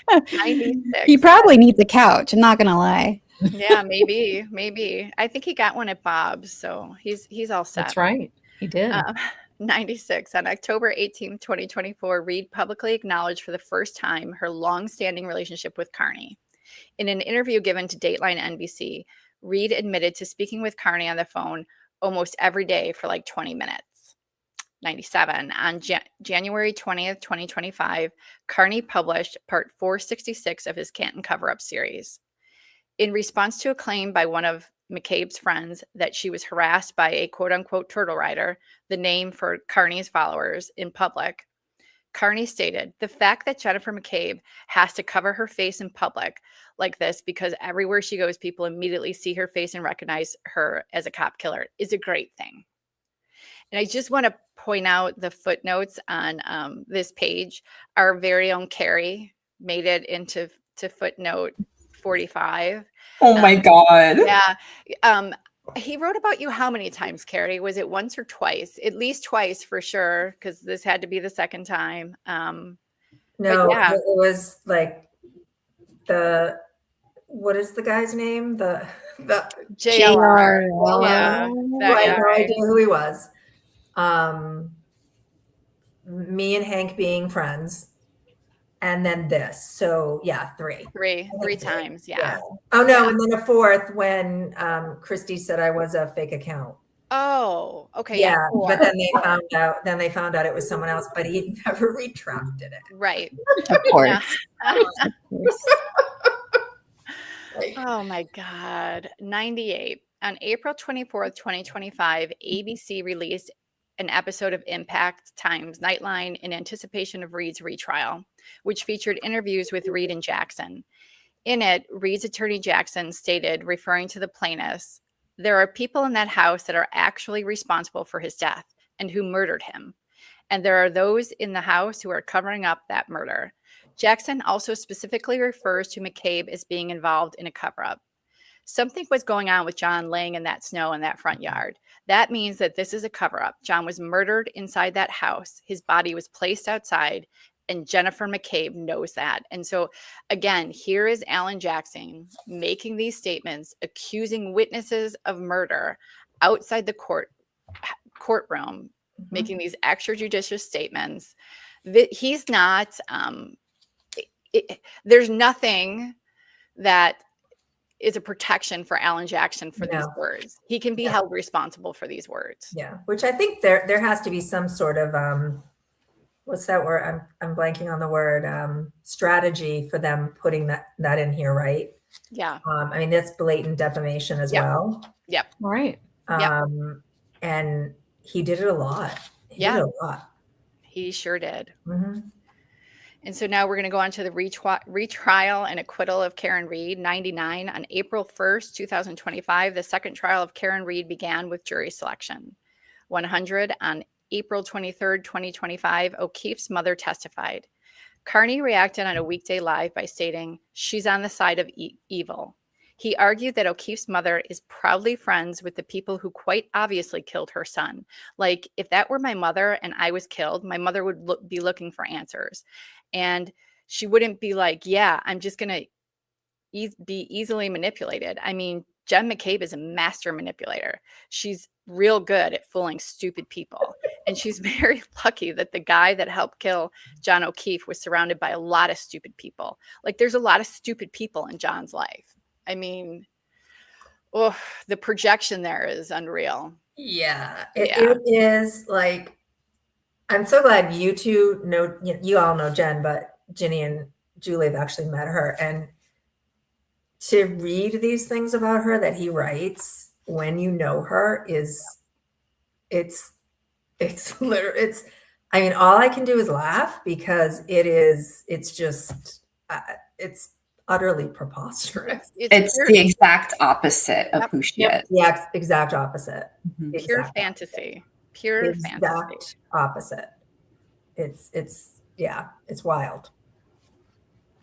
96. He probably needs a couch. I'm not going to lie. Yeah, maybe. I think he got one at Bob's, so he's all set. That's right. He did. 96. On October 18th, 2024, Reed publicly acknowledged for the first time her long-standing relationship with Kearney. In an interview given to Dateline NBC, Reed admitted to speaking with Kearney on the phone almost every day for like 20 minutes. 97. On January 20th, 2025, Kearney published part 466 of his Canton cover-up series. In response to a claim by one of McCabe's friends that she was harassed by a quote-unquote turtle rider, the name for Kearney's followers, in public, Kearney stated, "The fact that Jennifer McCabe has to cover her face in public like this because everywhere she goes, people immediately see her face and recognize her as a cop killer is a great thing." And I just want to point out the footnotes on this page. Our very own Carrie made it into footnote 45. Oh my God. Yeah. He wrote about you how many times, Carrie? Was it once or twice? At least twice for sure, because this had to be the second time. No, yeah. it was like what is the guy's name? The JLR. Yeah, I had no idea who he was. Me and Hank being friends. And then this. So yeah, three times. Yeah. Oh no. And then a fourth when Christy said I was a fake account. Oh, okay. Yeah. But then they found out it was someone else, but he never retracted it. Right. Of course. Oh my God. 98. On April 24th, 2025, ABC released an episode of Impact Times Nightline in anticipation of Reed's retrial, which featured interviews with Reed and Jackson. In it, Reed's attorney Jackson stated, referring to the plaintiffs, "There are people in that house that are actually responsible for his death and who murdered him. And there are those in the house who are covering up that murder." Jackson also specifically refers to McCabe as being involved in a cover-up. Something was going on with John laying in that snow in that front yard. That means that this is a cover-up. John was murdered inside that house. His body was placed outside, and Jennifer McCabe knows that. And so, again, here is Alan Jackson making these statements, accusing witnesses of murder outside the courtroom, making these extrajudicial statements. He's not, there's nothing that is a protection for Alan Jackson for these words. He can be held responsible for these words. Yeah, which I think there has to be some sort of what's that word? I'm blanking on the word. Strategy for them putting that in here, right? Yeah. I mean, that's blatant defamation as well. Yep. Right. And he did it a lot. He did it a lot. He sure did. Mm-hmm. And so now we're going to go on to the retrial and acquittal of Karen Reed. 99. On April 1st, 2025, the second trial of Karen Reed began with jury selection. 100. On April 23rd, 2025, O'Keefe's mother testified. Kearney reacted on a weekday live by stating, "She's on the side of evil." He argued that O'Keefe's mother is proudly friends with the people who quite obviously killed her son. Like, if that were my mother and I was killed, my mother would be looking for answers. And she wouldn't be like, yeah, I'm just going to be easily manipulated. I mean, Jen McCabe is a master manipulator. She's real good at fooling stupid people. And she's very lucky that the guy that helped kill John O'Keefe was surrounded by a lot of stupid people. Like, there's a lot of stupid people in John's life. I mean, oh, the projection there is unreal. Yeah, it is. Like, I'm so glad you two know, you all know Jen, but Ginny and Julie have actually met her. And to read these things about her that he writes when you know her it's literally, I mean, all I can do is laugh because it's just, it's utterly preposterous. It's the exact opposite of who she is. Yeah, exact opposite. Pure fantasy. Pure fantasy. Opposite. It's wild.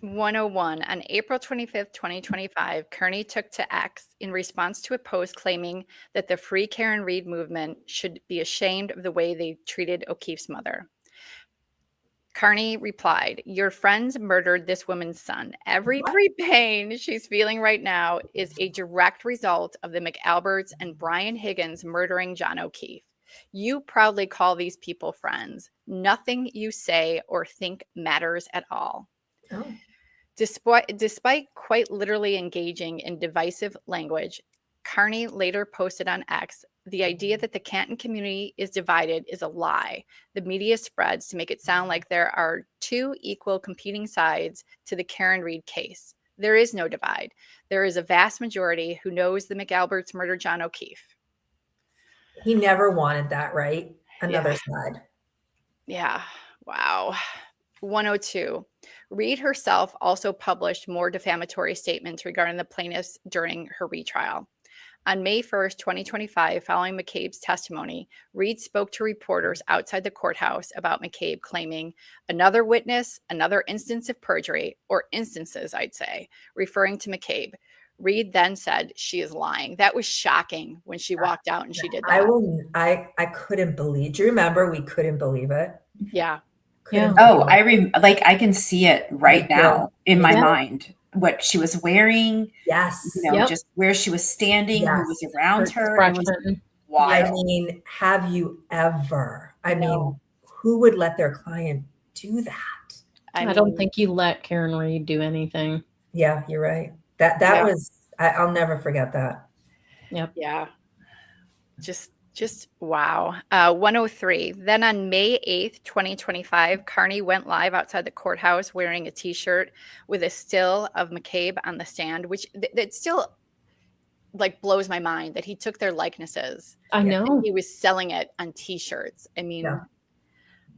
101. On April 25th, 2025, Kearney took to X in response to a post claiming that the Free Karen Read movement should be ashamed of the way they treated O'Keefe's mother. Kearney replied, "Your friends murdered this woman's son. Every pain she's feeling right now is a direct result of the McAlberts and Brian Higgins murdering John O'Keefe. You proudly call these people friends. Nothing you say or think matters at all." Oh. Despite quite literally engaging in divisive language, Kearney later posted on X, "The idea that the Canton community is divided is a lie. The media spreads to make it sound like there are two equal competing sides to the Karen Read case. There is no divide. There is a vast majority who knows the McAlberts murdered John O'Keefe." He never wanted that, right? Another side. Yeah. Wow. 102. Read herself also published more defamatory statements regarding the plaintiffs during her retrial. On May 1st, 2025, following McCabe's testimony, Reed spoke to reporters outside the courthouse about McCabe claiming another witness, another instance of perjury, or instances, I'd say, referring to McCabe. Reed then said she is lying. That was shocking when she walked out and she did that. I couldn't believe. Do you remember we couldn't believe it? Yeah. Oh, I can see it right now in my mind. What she was wearing, just where she was standing, who was around her. It was wild. I mean, have you ever? I mean, who would let their client do that? I don't think you let Karen Read do anything. Yeah, you're right. That was, I'll never forget that. Yep. Yeah. Just wow. 103. Then on May 8th, 2025, Kearney went live outside the courthouse wearing a t-shirt with a still of McCabe on the stand, which that still like blows my mind that he took their likenesses. I know. And he was selling it on t-shirts. I mean,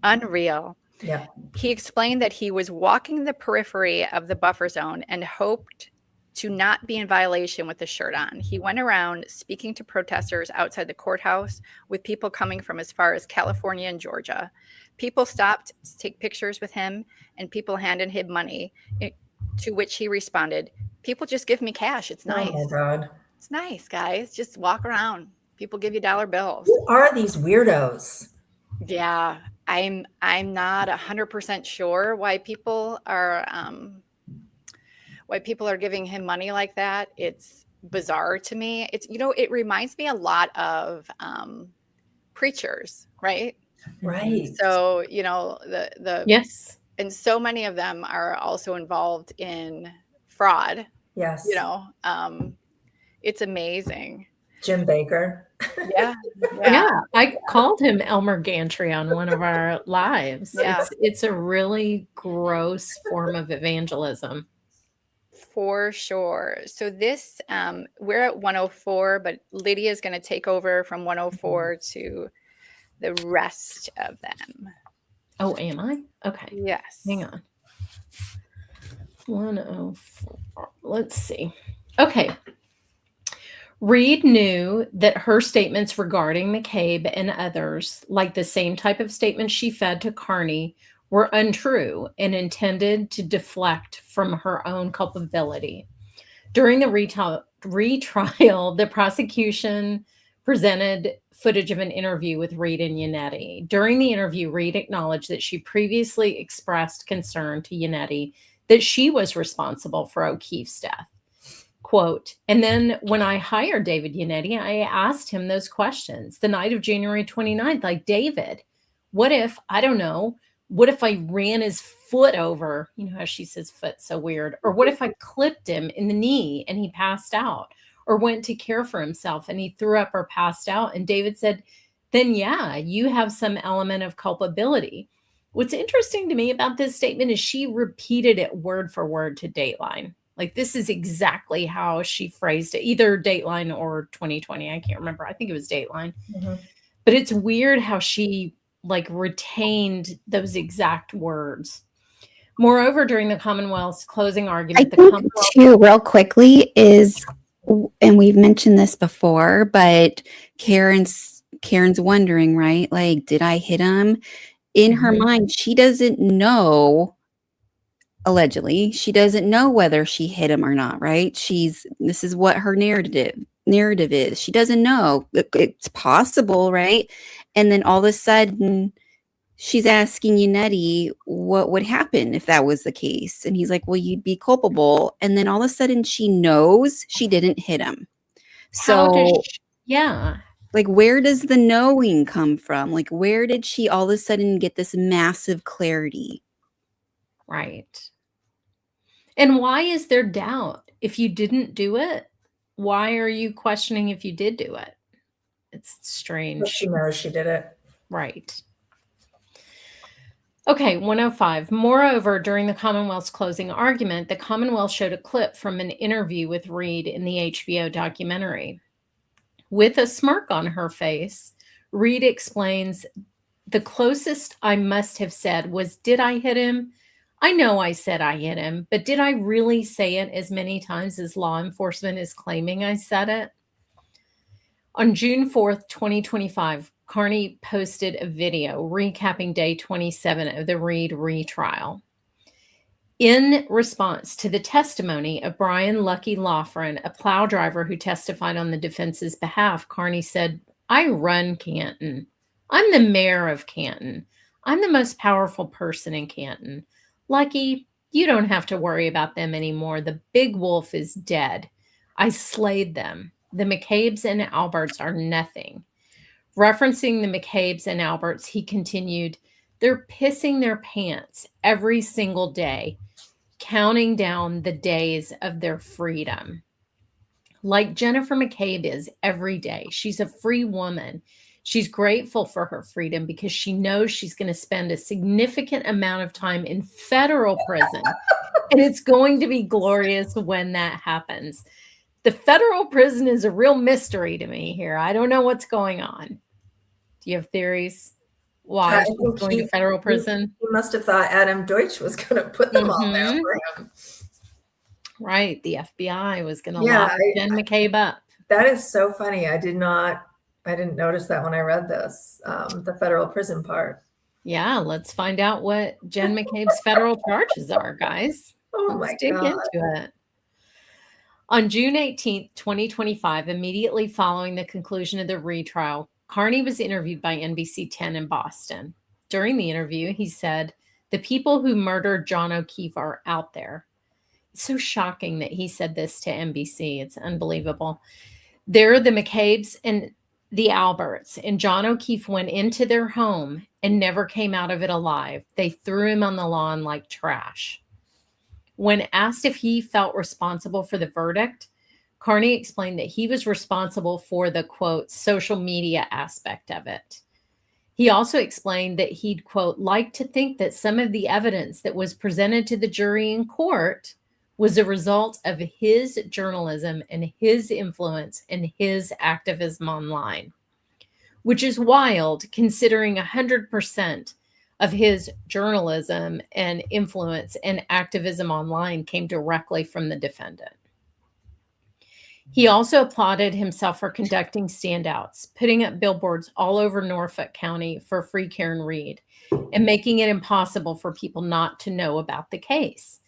unreal. Yeah. He explained that he was walking the periphery of the buffer zone and hoped to not be in violation with the shirt on. He went around speaking to protesters outside the courthouse with people coming from as far as California and Georgia. People stopped to take pictures with him and people handed him money, to which he responded, "People just give me cash. It's nice." Oh my God. It's nice, guys. Just walk around. People give you dollar bills. Who are these weirdos? Yeah, I'm not 100% sure why people are giving him money like that. It's bizarre to me. It's, it reminds me a lot of preachers, right? Right. So, the yes. And so many of them are also involved in fraud. Yes. It's amazing. Jim Baker. Yeah. I called him Elmer Gantry on one of our lives. Yeah. It's a really gross form of evangelism. For sure. So this, we're at 104, but Lydia is going to take over from 104 to the rest of them. Oh, am I? Okay. Yes. Hang on. 104. Let's see. Okay. Reed knew that her statements regarding McCabe and others, like the same type of statements she fed to Kearney, were untrue and intended to deflect from her own culpability. During the retrial, the prosecution presented footage of an interview with Reed and Yannetti. During the interview, Reed acknowledged that she previously expressed concern to Yannetti that she was responsible for O'Keefe's death. Quote, and then when I hired David Yannetti, I asked him those questions the night of January 29th, like, David, what if, I don't know, what if I ran his foot over? You know how she says foot so weird. Or what if I clipped him in the knee and he passed out? Or went to care for himself and he threw up or passed out? And David said, then yeah, you have some element of culpability. What's interesting to me about this statement is she repeated it word for word to Dateline. Like, this is exactly how she phrased it, either Dateline or 2020. I can't remember. I think it was Dateline. Mm-hmm. But it's weird how she like retained those exact words. Moreover, during the Commonwealth's closing argument, I think too, real quickly is, and we've mentioned this before, but Karen's wondering, right? Like, did I hit him? In her mind, she doesn't know, allegedly, she doesn't know whether she hit him or not, right? This is what her narrative is. She doesn't know. It's possible, right? And then all of a sudden, she's asking Yannetti what would happen if that was the case. And he's like, well, you'd be culpable. And then all of a sudden, she knows she didn't hit him. So, yeah. Like, where does the knowing come from? Like, where did she all of a sudden get this massive clarity? Right. And why is there doubt? If you didn't do it, why are you questioning if you did do it? It's strange. But she knows she did it. Right. Okay, 105. Moreover, during the Commonwealth's closing argument, the Commonwealth showed a clip from an interview with Reed in the HBO documentary. With a smirk on her face, Reed explains, the closest I must have said was, did I hit him? I know I said I hit him, but did I really say it as many times as law enforcement is claiming I said it? On June 4th, 2025, Kearney posted a video recapping day 27 of the Reed retrial. In response to the testimony of Brian Lucky Loughran, a plow driver who testified on the defense's behalf, Kearney said, I run Canton. I'm the mayor of Canton. I'm the most powerful person in Canton. Lucky, you don't have to worry about them anymore. The big wolf is dead. I slayed them. The McCabes and Alberts are nothing. Referencing the McCabes and Alberts, he continued, they're pissing their pants every single day, counting down the days of their freedom. Like Jennifer McCabe is every day. She's a free woman. She's grateful for her freedom because she knows she's going to spend a significant amount of time in federal prison. And it's going to be glorious when that happens. The federal prison is a real mystery to me here. I don't know what's going on. Do you have theories? Why she's going to federal prison? He must have thought Adam Deutsch was going to put them all there for him. Right. The FBI was going to lock Jen McCabe up. That is so funny. I didn't notice that when I read this, the federal prison part. Yeah. Let's find out what Jen McCabe's federal charges are, guys. Oh, let's dig into it. On June 18th, 2025, immediately following the conclusion of the retrial, Kearney was interviewed by NBC 10 in Boston. During the interview, he said, the people who murdered John O'Keefe are out there. It's so shocking that he said this to NBC. It's unbelievable. They're the McCabes and the Alberts, and John O'Keefe went into their home and never came out of it alive. They threw him on the lawn like trash. When asked if he felt responsible for the verdict, Kearney explained that he was responsible for the, quote, social media aspect of it. He also explained that he'd, quote, like to think that some of the evidence that was presented to the jury in court was a result of his journalism and his influence and his activism online, which is wild considering 100% of his journalism and influence and activism online came directly from the defendant. He also applauded himself for conducting standouts, putting up billboards all over Norfolk County for Free Karen Reed, and making it impossible for people not to know about the case.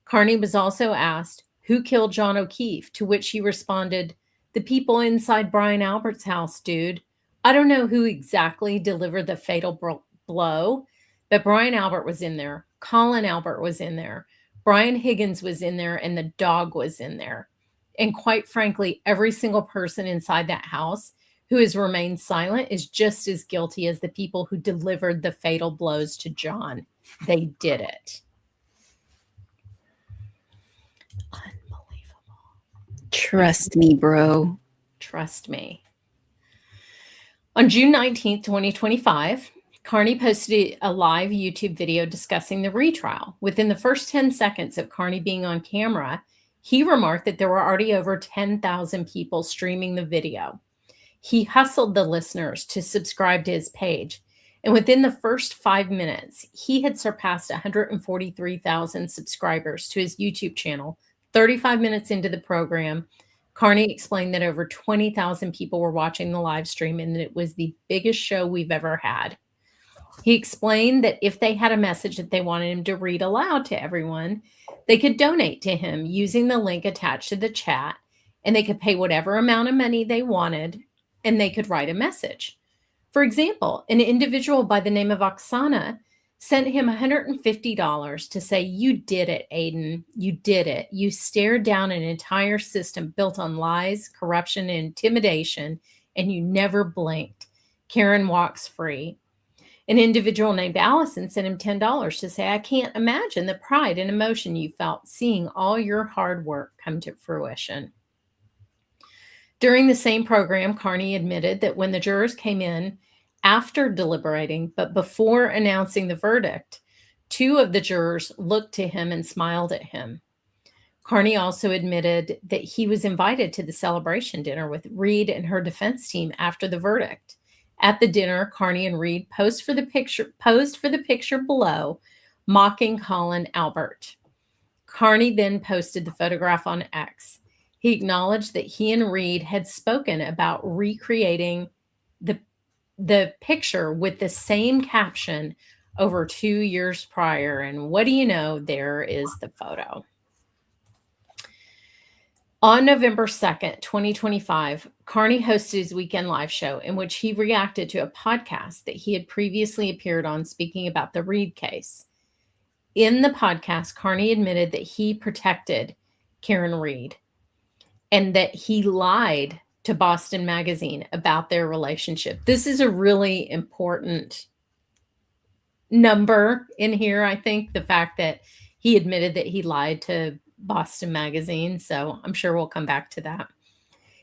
Kearney was also asked, "Who killed John O'Keefe?" To which he responded, "The people inside Brian Albert's house, dude. I don't know who exactly delivered the fatal blow, but Brian Albert was in there. Colin Albert was in there. Brian Higgins was in there, and the dog was in there. And quite frankly, every single person inside that house who has remained silent is just as guilty as the people who delivered the fatal blows to John. They did it." Trust me, bro. Trust me. On June 19th, 2025, Kearney posted a live YouTube video discussing the retrial. Within the first 10 seconds of Kearney being on camera, he remarked that there were already over 10,000 people streaming the video. He hustled the listeners to subscribe to his page, and within the first 5 minutes, he had surpassed 143,000 subscribers to his YouTube channel. 35 minutes into the program, Kearney explained that over 20,000 people were watching the live stream and that it was the biggest show we've ever had. He explained that if they had a message that they wanted him to read aloud to everyone, they could donate to him using the link attached to the chat, and they could pay whatever amount of money they wanted, and they could write a message. For example, an individual by the name of Oksana sent him $150 to say, "You did it, Aidan. You did it. You stared down an entire system built on lies, corruption, and intimidation, and you never blinked. Karen walks free." An individual named Allison sent him $10 to say, "I can't imagine the pride and emotion you felt seeing all your hard work come to fruition." During the same program, Kearney admitted that when the jurors came in after deliberating, but before announcing the verdict, 2 of the jurors looked to him and smiled at him. Kearney also admitted that he was invited to the celebration dinner with Reed and her defense team after the verdict. At the dinner, Kearney and Reed posed for the picture below, mocking Colin Albert. Kearney then posted the photograph on X. He acknowledged that he and Reed had spoken about recreating the picture with the same caption over 2 years prior. And what do you know? There is the photo. On November 2nd, 2025, Kearney hosted his weekend live show in which he reacted to a podcast that he had previously appeared on speaking about the Reed case. In the podcast, Kearney admitted that he protected Karen Reed and that he lied to Boston Magazine about their relationship. This is a really important number in here, I think, the fact that he admitted that he lied to Boston Magazine. So I'm sure we'll come back to that.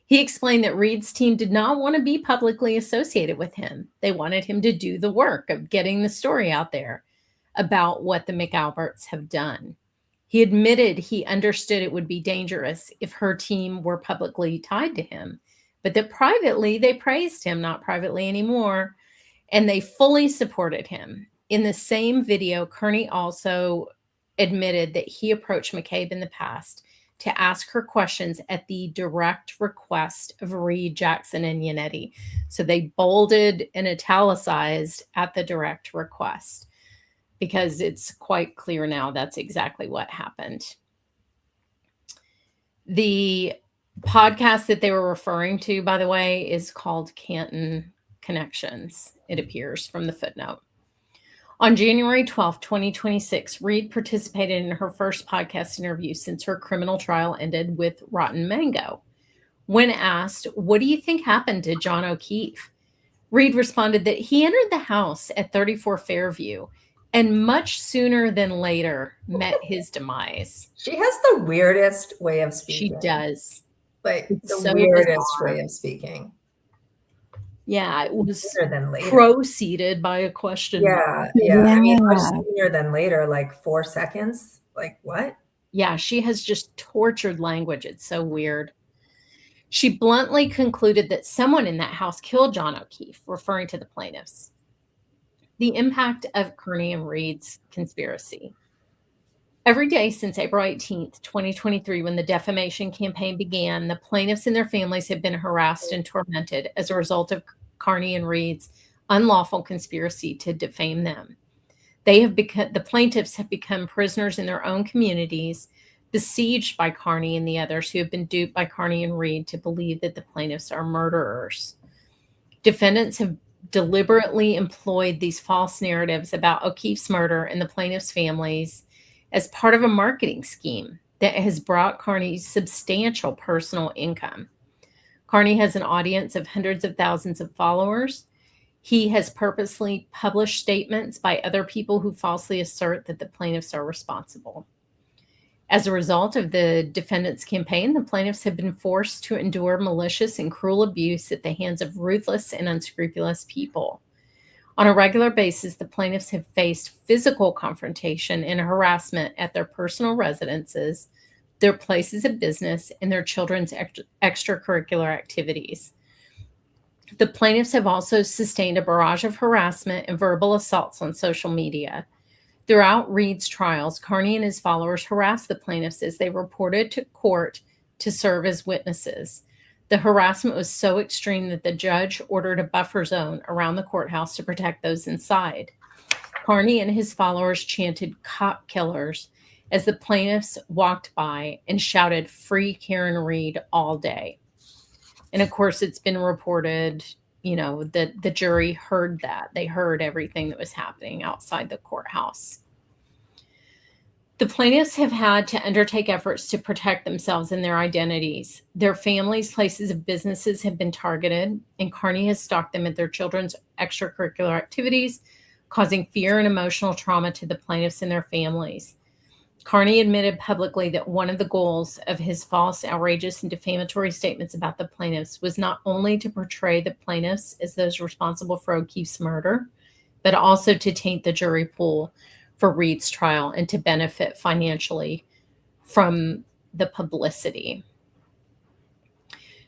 He explained that Reed's team did not want to be publicly associated with him. They wanted him to do the work of getting the story out there about what the McAlberts have done. He admitted he understood it would be dangerous if her team were publicly tied to him, but that privately they praised him, not privately anymore, and they fully supported him. In the same video, Kearney also admitted that he approached McCabe in the past to ask her questions at the direct request of Reed, Jackson, and Yannetti. So they bolded and italicized at the direct request because it's quite clear now that's exactly what happened. The podcast that they were referring to, by the way, is called Canton Connections. It appears from the footnote. On January 12th, 2026, Reed participated in her first podcast interview since her criminal trial ended with Rotten Mango. When asked, "What do you think happened to John O'Keefe?" Reed responded that he entered the house at 34 Fairview and much sooner than later met his demise. She has the weirdest way of speaking. She does. Like It's the so weirdest bizarre. way of speaking. Yeah, it was Sooner than later. proceeded by a question mark. Yeah. I mean, much Yeah. sooner than later, like 4 seconds. Like what? Yeah, she has just tortured language. It's so weird. She bluntly concluded that someone in that house killed John O'Keefe, referring to the plaintiffs. The impact of Kearney and Reed's conspiracy. Every day since April 18th, 2023, when the defamation campaign began, the plaintiffs and their families have been harassed and tormented as a result of Kearney and Reed's unlawful conspiracy to defame them. The plaintiffs have become prisoners in their own communities, besieged by Kearney and the others who have been duped by Kearney and Reed to believe that the plaintiffs are murderers. Defendants have deliberately employed these false narratives about O'Keefe's murder and the plaintiffs' families as part of a marketing scheme that has brought Kearney substantial personal income. Kearney has an audience of hundreds of thousands of followers. He has purposely published statements by other people who falsely assert that the plaintiffs are responsible. As a result of the defendants' campaign, the plaintiffs have been forced to endure malicious and cruel abuse at the hands of ruthless and unscrupulous people. On a regular basis, the plaintiffs have faced physical confrontation and harassment at their personal residences, their places of business, and their children's extracurricular activities. The plaintiffs have also sustained a barrage of harassment and verbal assaults on social media. Throughout Reed's trials, Kearney and his followers harassed the plaintiffs as they reported to court to serve as witnesses. The harassment was so extreme that the judge ordered a buffer zone around the courthouse to protect those inside. Kearney and his followers chanted "cop killers" as the plaintiffs walked by and shouted "Free Karen Reed" all day. And of course, it's been reported, that the jury heard that. They heard everything that was happening outside the courthouse. The plaintiffs have had to undertake efforts to protect themselves and their identities. Their families, places of businesses have been targeted, and Kearney has stalked them at their children's extracurricular activities, causing fear and emotional trauma to the plaintiffs and their families. Kearney admitted publicly that one of the goals of his false, outrageous, and defamatory statements about the plaintiffs was not only to portray the plaintiffs as those responsible for O'Keefe's murder, but also to taint the jury pool for Reed's trial and to benefit financially from the publicity.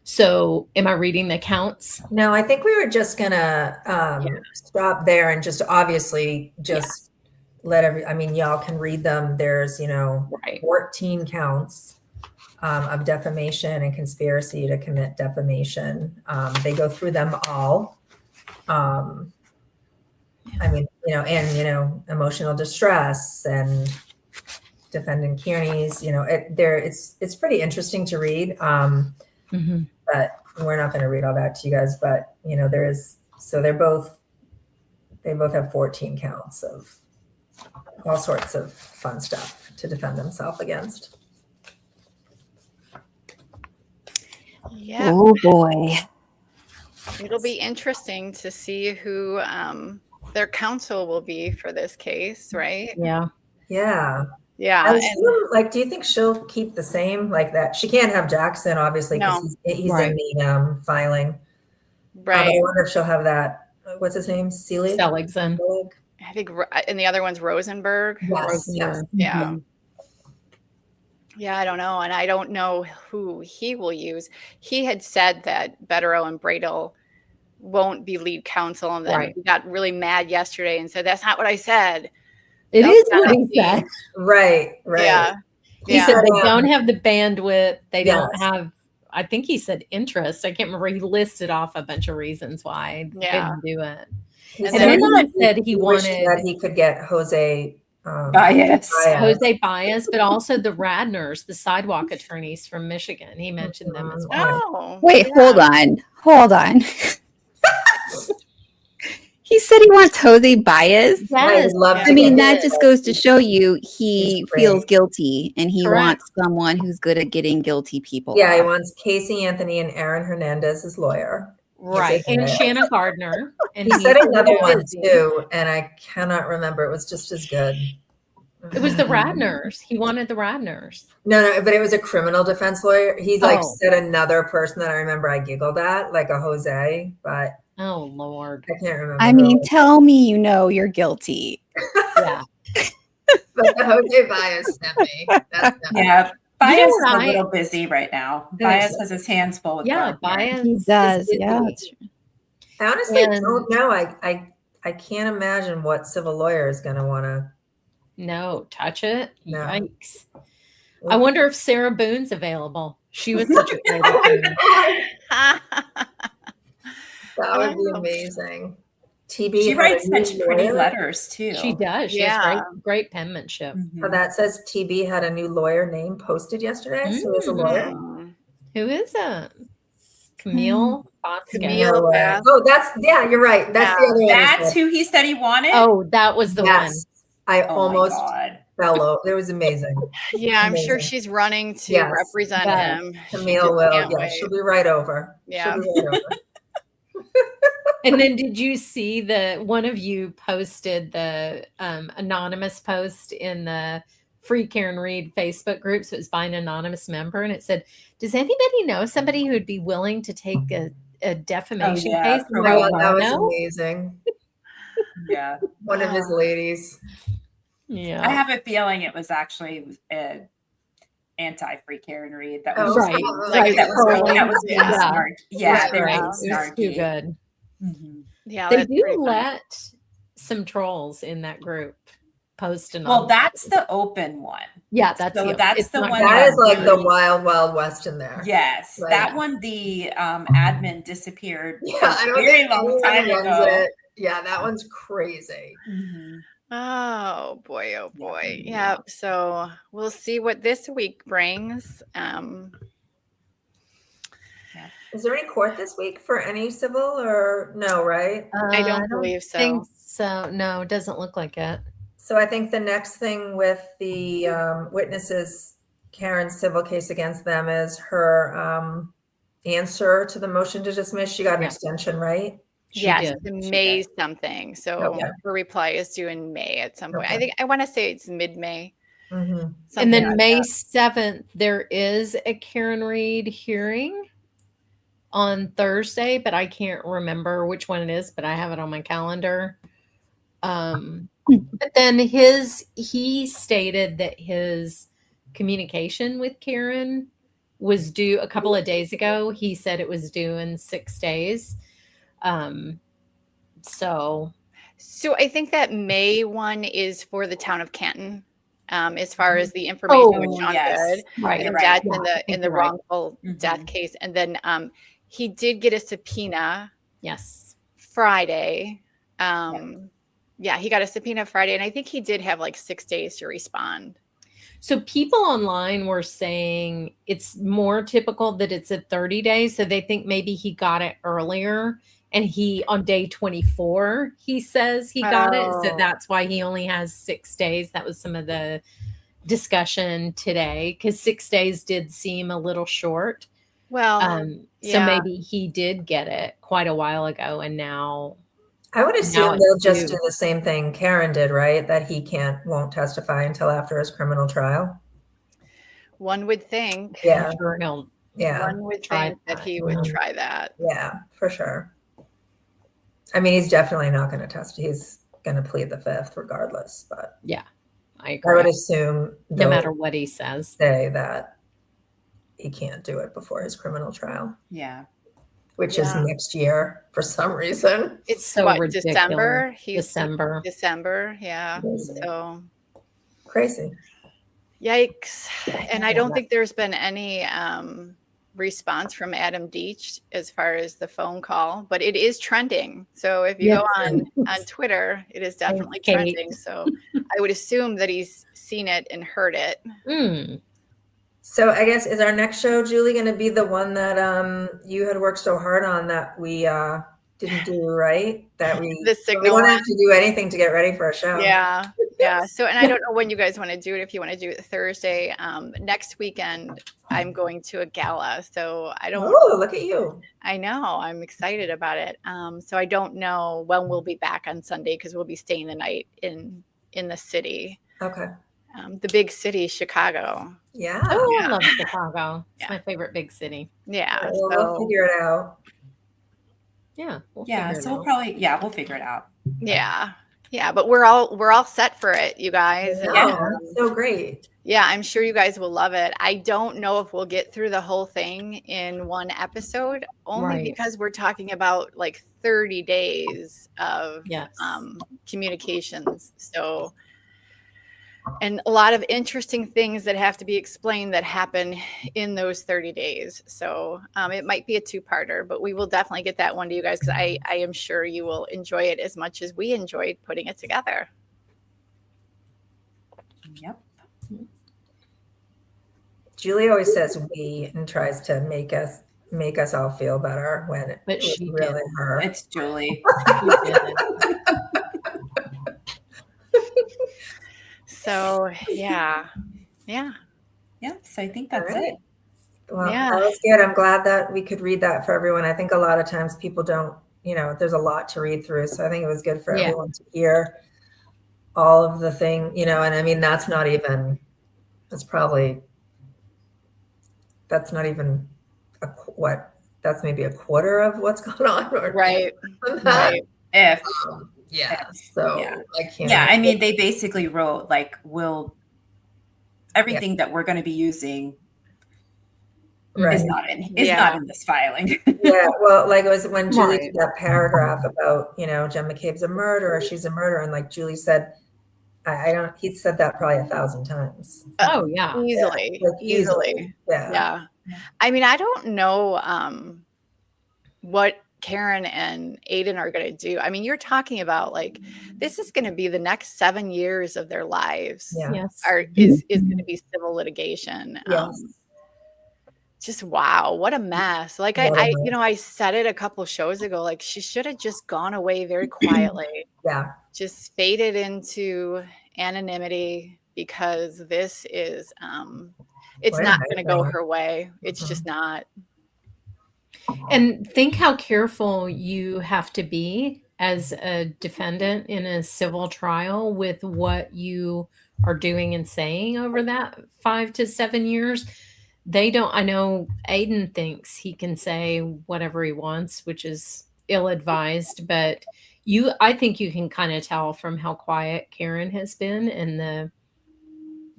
So am I reading the counts? No, I think we were just going to stop there and just obviously just y'all can read them. There's, 14 counts of defamation and conspiracy to commit defamation. They go through them all. Emotional distress and defendant Kearney's, it's pretty interesting to read. But we're not going to read all that to you guys, but they both have 14 counts of all sorts of fun stuff to defend themselves against. Yeah. Oh boy. It'll be interesting to see who their counsel will be for this case, right? Yeah. Yeah. Yeah. Do you think she'll keep the same like that? She can't have Jackson, obviously, because he's in the filing. Right. I wonder if she'll have that. What's his name? Seligson. I think, and the other one's Rosenberg. Yes. Yeah. Yeah, I don't know. And I don't know who he will use. He had said that Betterow and Bradel won't be lead counsel. And then he got really mad yesterday and said, "That's not what I said." It is what he said. Right. Yeah. He said they don't have the bandwidth. They don't have, I think he said interest. I can't remember. He listed off a bunch of reasons why they didn't do it. And then he said he wanted that he could get Jose Baez, but also the Radners, the sidewalk attorneys from Michigan. He mentioned them as well. Oh, wait, hold on. He said he wants Jose Baez. Yes. I mean, that just goes to show you he feels guilty and he wants someone who's good at getting guilty people. Yeah, he wants Casey Anthony and Aaron Hernandez as lawyer. Right. And Shanna Gardner. And he said another one too, and I cannot remember. It was just as good. It was the Radners. He wanted the Radners. No, but it was a criminal defense lawyer. He said another person that I remember I giggled at, like a Jose, but oh Lord. I can't remember. I mean, tell me you're guilty. Yeah. But the Jose Baez sent me. Yeah. Baez is a little busy right now. Baez has his hands full with Baez. He does. Yeah. I honestly don't know. I can't imagine what civil lawyer is going to want to. No, touch it. No. Yikes. I wonder if Sarah Boone's available. She was such a great attorney. That would be amazing. TB She had writes a new such pretty lawyer. letters too. She does. She has great penmanship. So that says TB had a new lawyer name posted yesterday. So he's a lawyer. Who is it? Camille Bosco. Camille. Oh, you're right. That's the other one. That's who he said he wanted. Oh, that was the one. I almost fell over. It was amazing. Yeah, I'm sure she's running to represent him. Camille will. Yeah, she'll be right over. Yeah. She'll be right over. And then did you see one of you posted the anonymous post in the Free Karen Read Facebook group? So it was by an anonymous member, and it said, does anybody know somebody who'd be willing to take a defamation case? Oh, that was amazing. Yeah. One of his ladies. Yeah. I have a feeling it was actually anti-Free Karen Read. That was right. That was being snarky. Yeah, they were It was snarky. too good. Yeah, they do let some trolls in that group post and well, that's the open one. Yeah, that's the one that is like the wild west in there. Yes, right. that one the admin disappeared. Yeah, I don't very think long time ago. It. Yeah, that one's crazy. Oh boy, yeah. So we'll see what this week brings. Is there any court this week for any civil or no, right? I don't believe so. Think so. No, it doesn't look like it. So I think the next thing with the witnesses, Karen's civil case against them, is her answer to the motion to dismiss. She got an extension, right? Yes, May something. So her reply is due in May at some point. I want to say it's mid-May. And then May 7th, there is a Karen Read hearing on Thursday, but I can't remember which one it is, but I have it on my calendar. But then he stated that his communication with Karen was due a couple of days ago. He said it was due in 6 days. So I think that May one is for the town of Canton. As far as the information, which sounds good. Right, and right. that's in the wrongful death case. And then he did get a subpoena. Yes. Friday. Yeah, he got a subpoena Friday, and I think he did have like 6 days to respond. So people online were saying it's more typical that it's at 30 days. So they think maybe he got it earlier, and he on day 24, he says he got it. So that's why he only has 6 days. That was some of the discussion today, because 6 days did seem a little short. Well, so maybe he did get it quite a while ago, and now I would assume they'll just do the same thing Karen did, right? That he won't testify until after his criminal trial. One would think. Yeah. One would think that he would try that. Yeah, for sure. I mean, he's definitely not going to testify. He's going to plead the fifth regardless, but yeah, I agree. I would assume no matter what he says, say that he can't do it before his criminal trial. Yeah. Which is next year for some reason. It's so ridiculous. December. December. Yeah. So crazy. Yikes. And I don't think there's been any response from Adam Deach as far as the phone call, but it is trending. So if you go on Twitter, it is definitely trending. So I would assume that he's seen it and heard it. So I guess, is our next show, Julie, going to be the one that you had worked so hard on that we didn't do, right? That we don't have to do anything to get ready for a show. Yeah. So, and I don't know when you guys want to do it. If you want to do it Thursday, next weekend, I'm going to a gala. So I don't. Oh, look at you. I know. I'm excited about it. So I don't know when we'll be back on Sunday, because we'll be staying the night in the city. Okay. The big city, Chicago. Yeah. Oh, I love Chicago. It's my favorite big city. Yeah. Well, we'll figure it out. Yeah. We'll figure it out. Yeah. Yeah. But we're all set for it, you guys. Yeah. So great. Yeah. I'm sure you guys will love it. I don't know if we'll get through the whole thing in one episode, only because we're talking about like 30 days of communications. So and a lot of interesting things that have to be explained that happen in those 30 days. So it might be a two-parter, but we will definitely get that one to you guys, because I am sure you will enjoy it as much as we enjoyed putting it together. Yep. Julie always says we and tries to make us all feel better when it was really her. It's Julie. So yeah. So I think that's it. Well, Yeah. that was good. I'm glad that we could read that for everyone. I think a lot of times people don't, there's a lot to read through. So I think it was good for everyone to hear all of the thing, and I mean, that's not even that's maybe a quarter of what's going on. Right. Right. If. So I can't. Yeah. I mean, they basically wrote like, everything that we're going to be using is not in this filing. Well, like it was when Julie did that paragraph about, Jen McCabe's a murderer, she's a murderer. And like Julie said, he said that probably 1,000 times. Oh yeah. Easily. Yeah. I mean, I don't know what Karen and Aidan are going to do. I mean, you're talking about like, this is going to be the next 7 years of their lives. Is going to be civil litigation. Just wow, what a mess. Like I said it a couple shows ago, like she should have just gone away very quietly. Just faded into anonymity, because this is it's not going to go her way. It's just not. And think how careful you have to be as a defendant in a civil trial with what you are doing and saying over that 5 to 7 years. I know Aidan thinks he can say whatever he wants, which is ill-advised, but I think you can kind of tell from how quiet Karen has been and the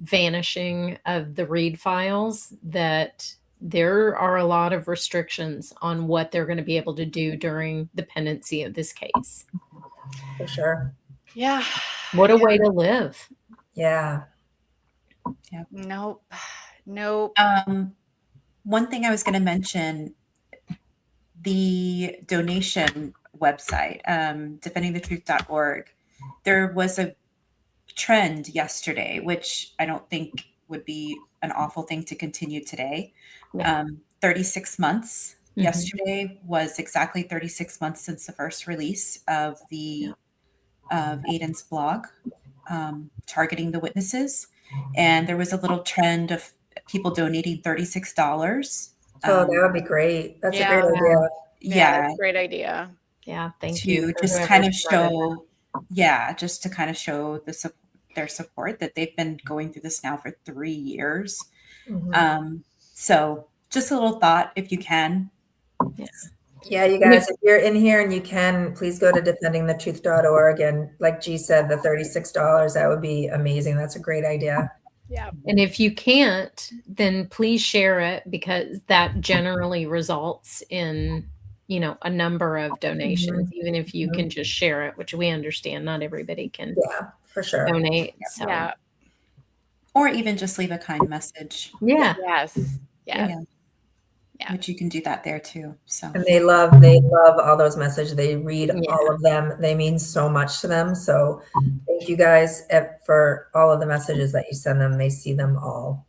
vanishing of the read files that there are a lot of restrictions on what they're going to be able to do during the pendency of this case. For sure. Yeah. What a way to live. Yeah. Nope. One thing I was going to mention, the donation website, defendingthetruth.org, there was a trend yesterday, which I don't think would be an awful thing to continue today. 36 months. Mm-hmm. Yesterday was exactly 36 months since the first release of Aidan's blog, targeting the witnesses. And there was a little trend of people donating $36. Oh, that would be great. That's a great idea. That's a great idea. Yeah, thank you. Just kind of show, just to kind of show their support, that they've been going through this now for 3 years. Mm-hmm. So just a little thought, if you can. Yeah, you guys, if you're in here and you can, please go to defendingthetruth.org. And like G said, the $36, that would be amazing. That's a great idea. Yeah. And if you can't, then please share it, because that generally results in, a number of donations, even if you can just share it, which we understand not everybody can for sure donate. So. Yeah. Or even just leave a kind message. Yeah. Yes. Which you can do that there too. So, and they love all those messages. They read all of them. They mean so much to them. So thank you guys for all of the messages that you send them. They see them all.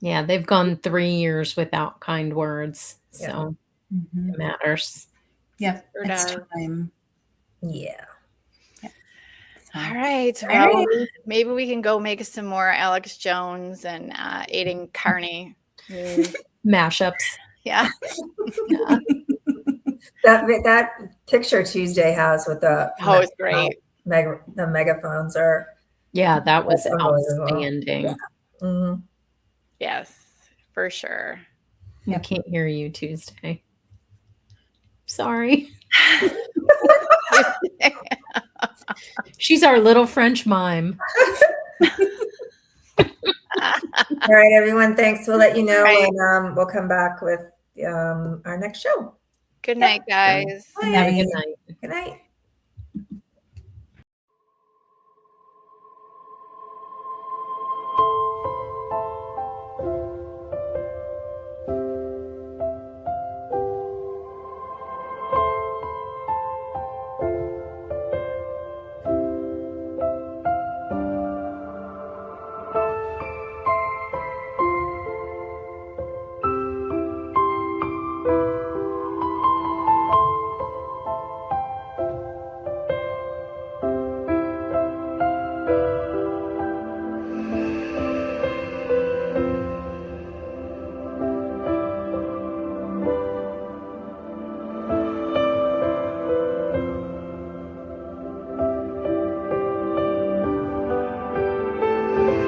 Yeah, they've gone 3 years without kind words. So it matters. Yeah, it's time. Yeah. All right. Well, maybe we can go make some more Alex Jones and Aidan Kearney mashups. Yeah. That picture Tuesday has with the it's great. The megaphones are. Yeah, that was outstanding. Yeah. Mm-hmm. Yes, for sure. I can't hear you Tuesday. Sorry. She's our little French mime. All right, everyone. Thanks. We'll let you know, and we'll come back with our next show. Good night, guys. Have a good night. Good night. you.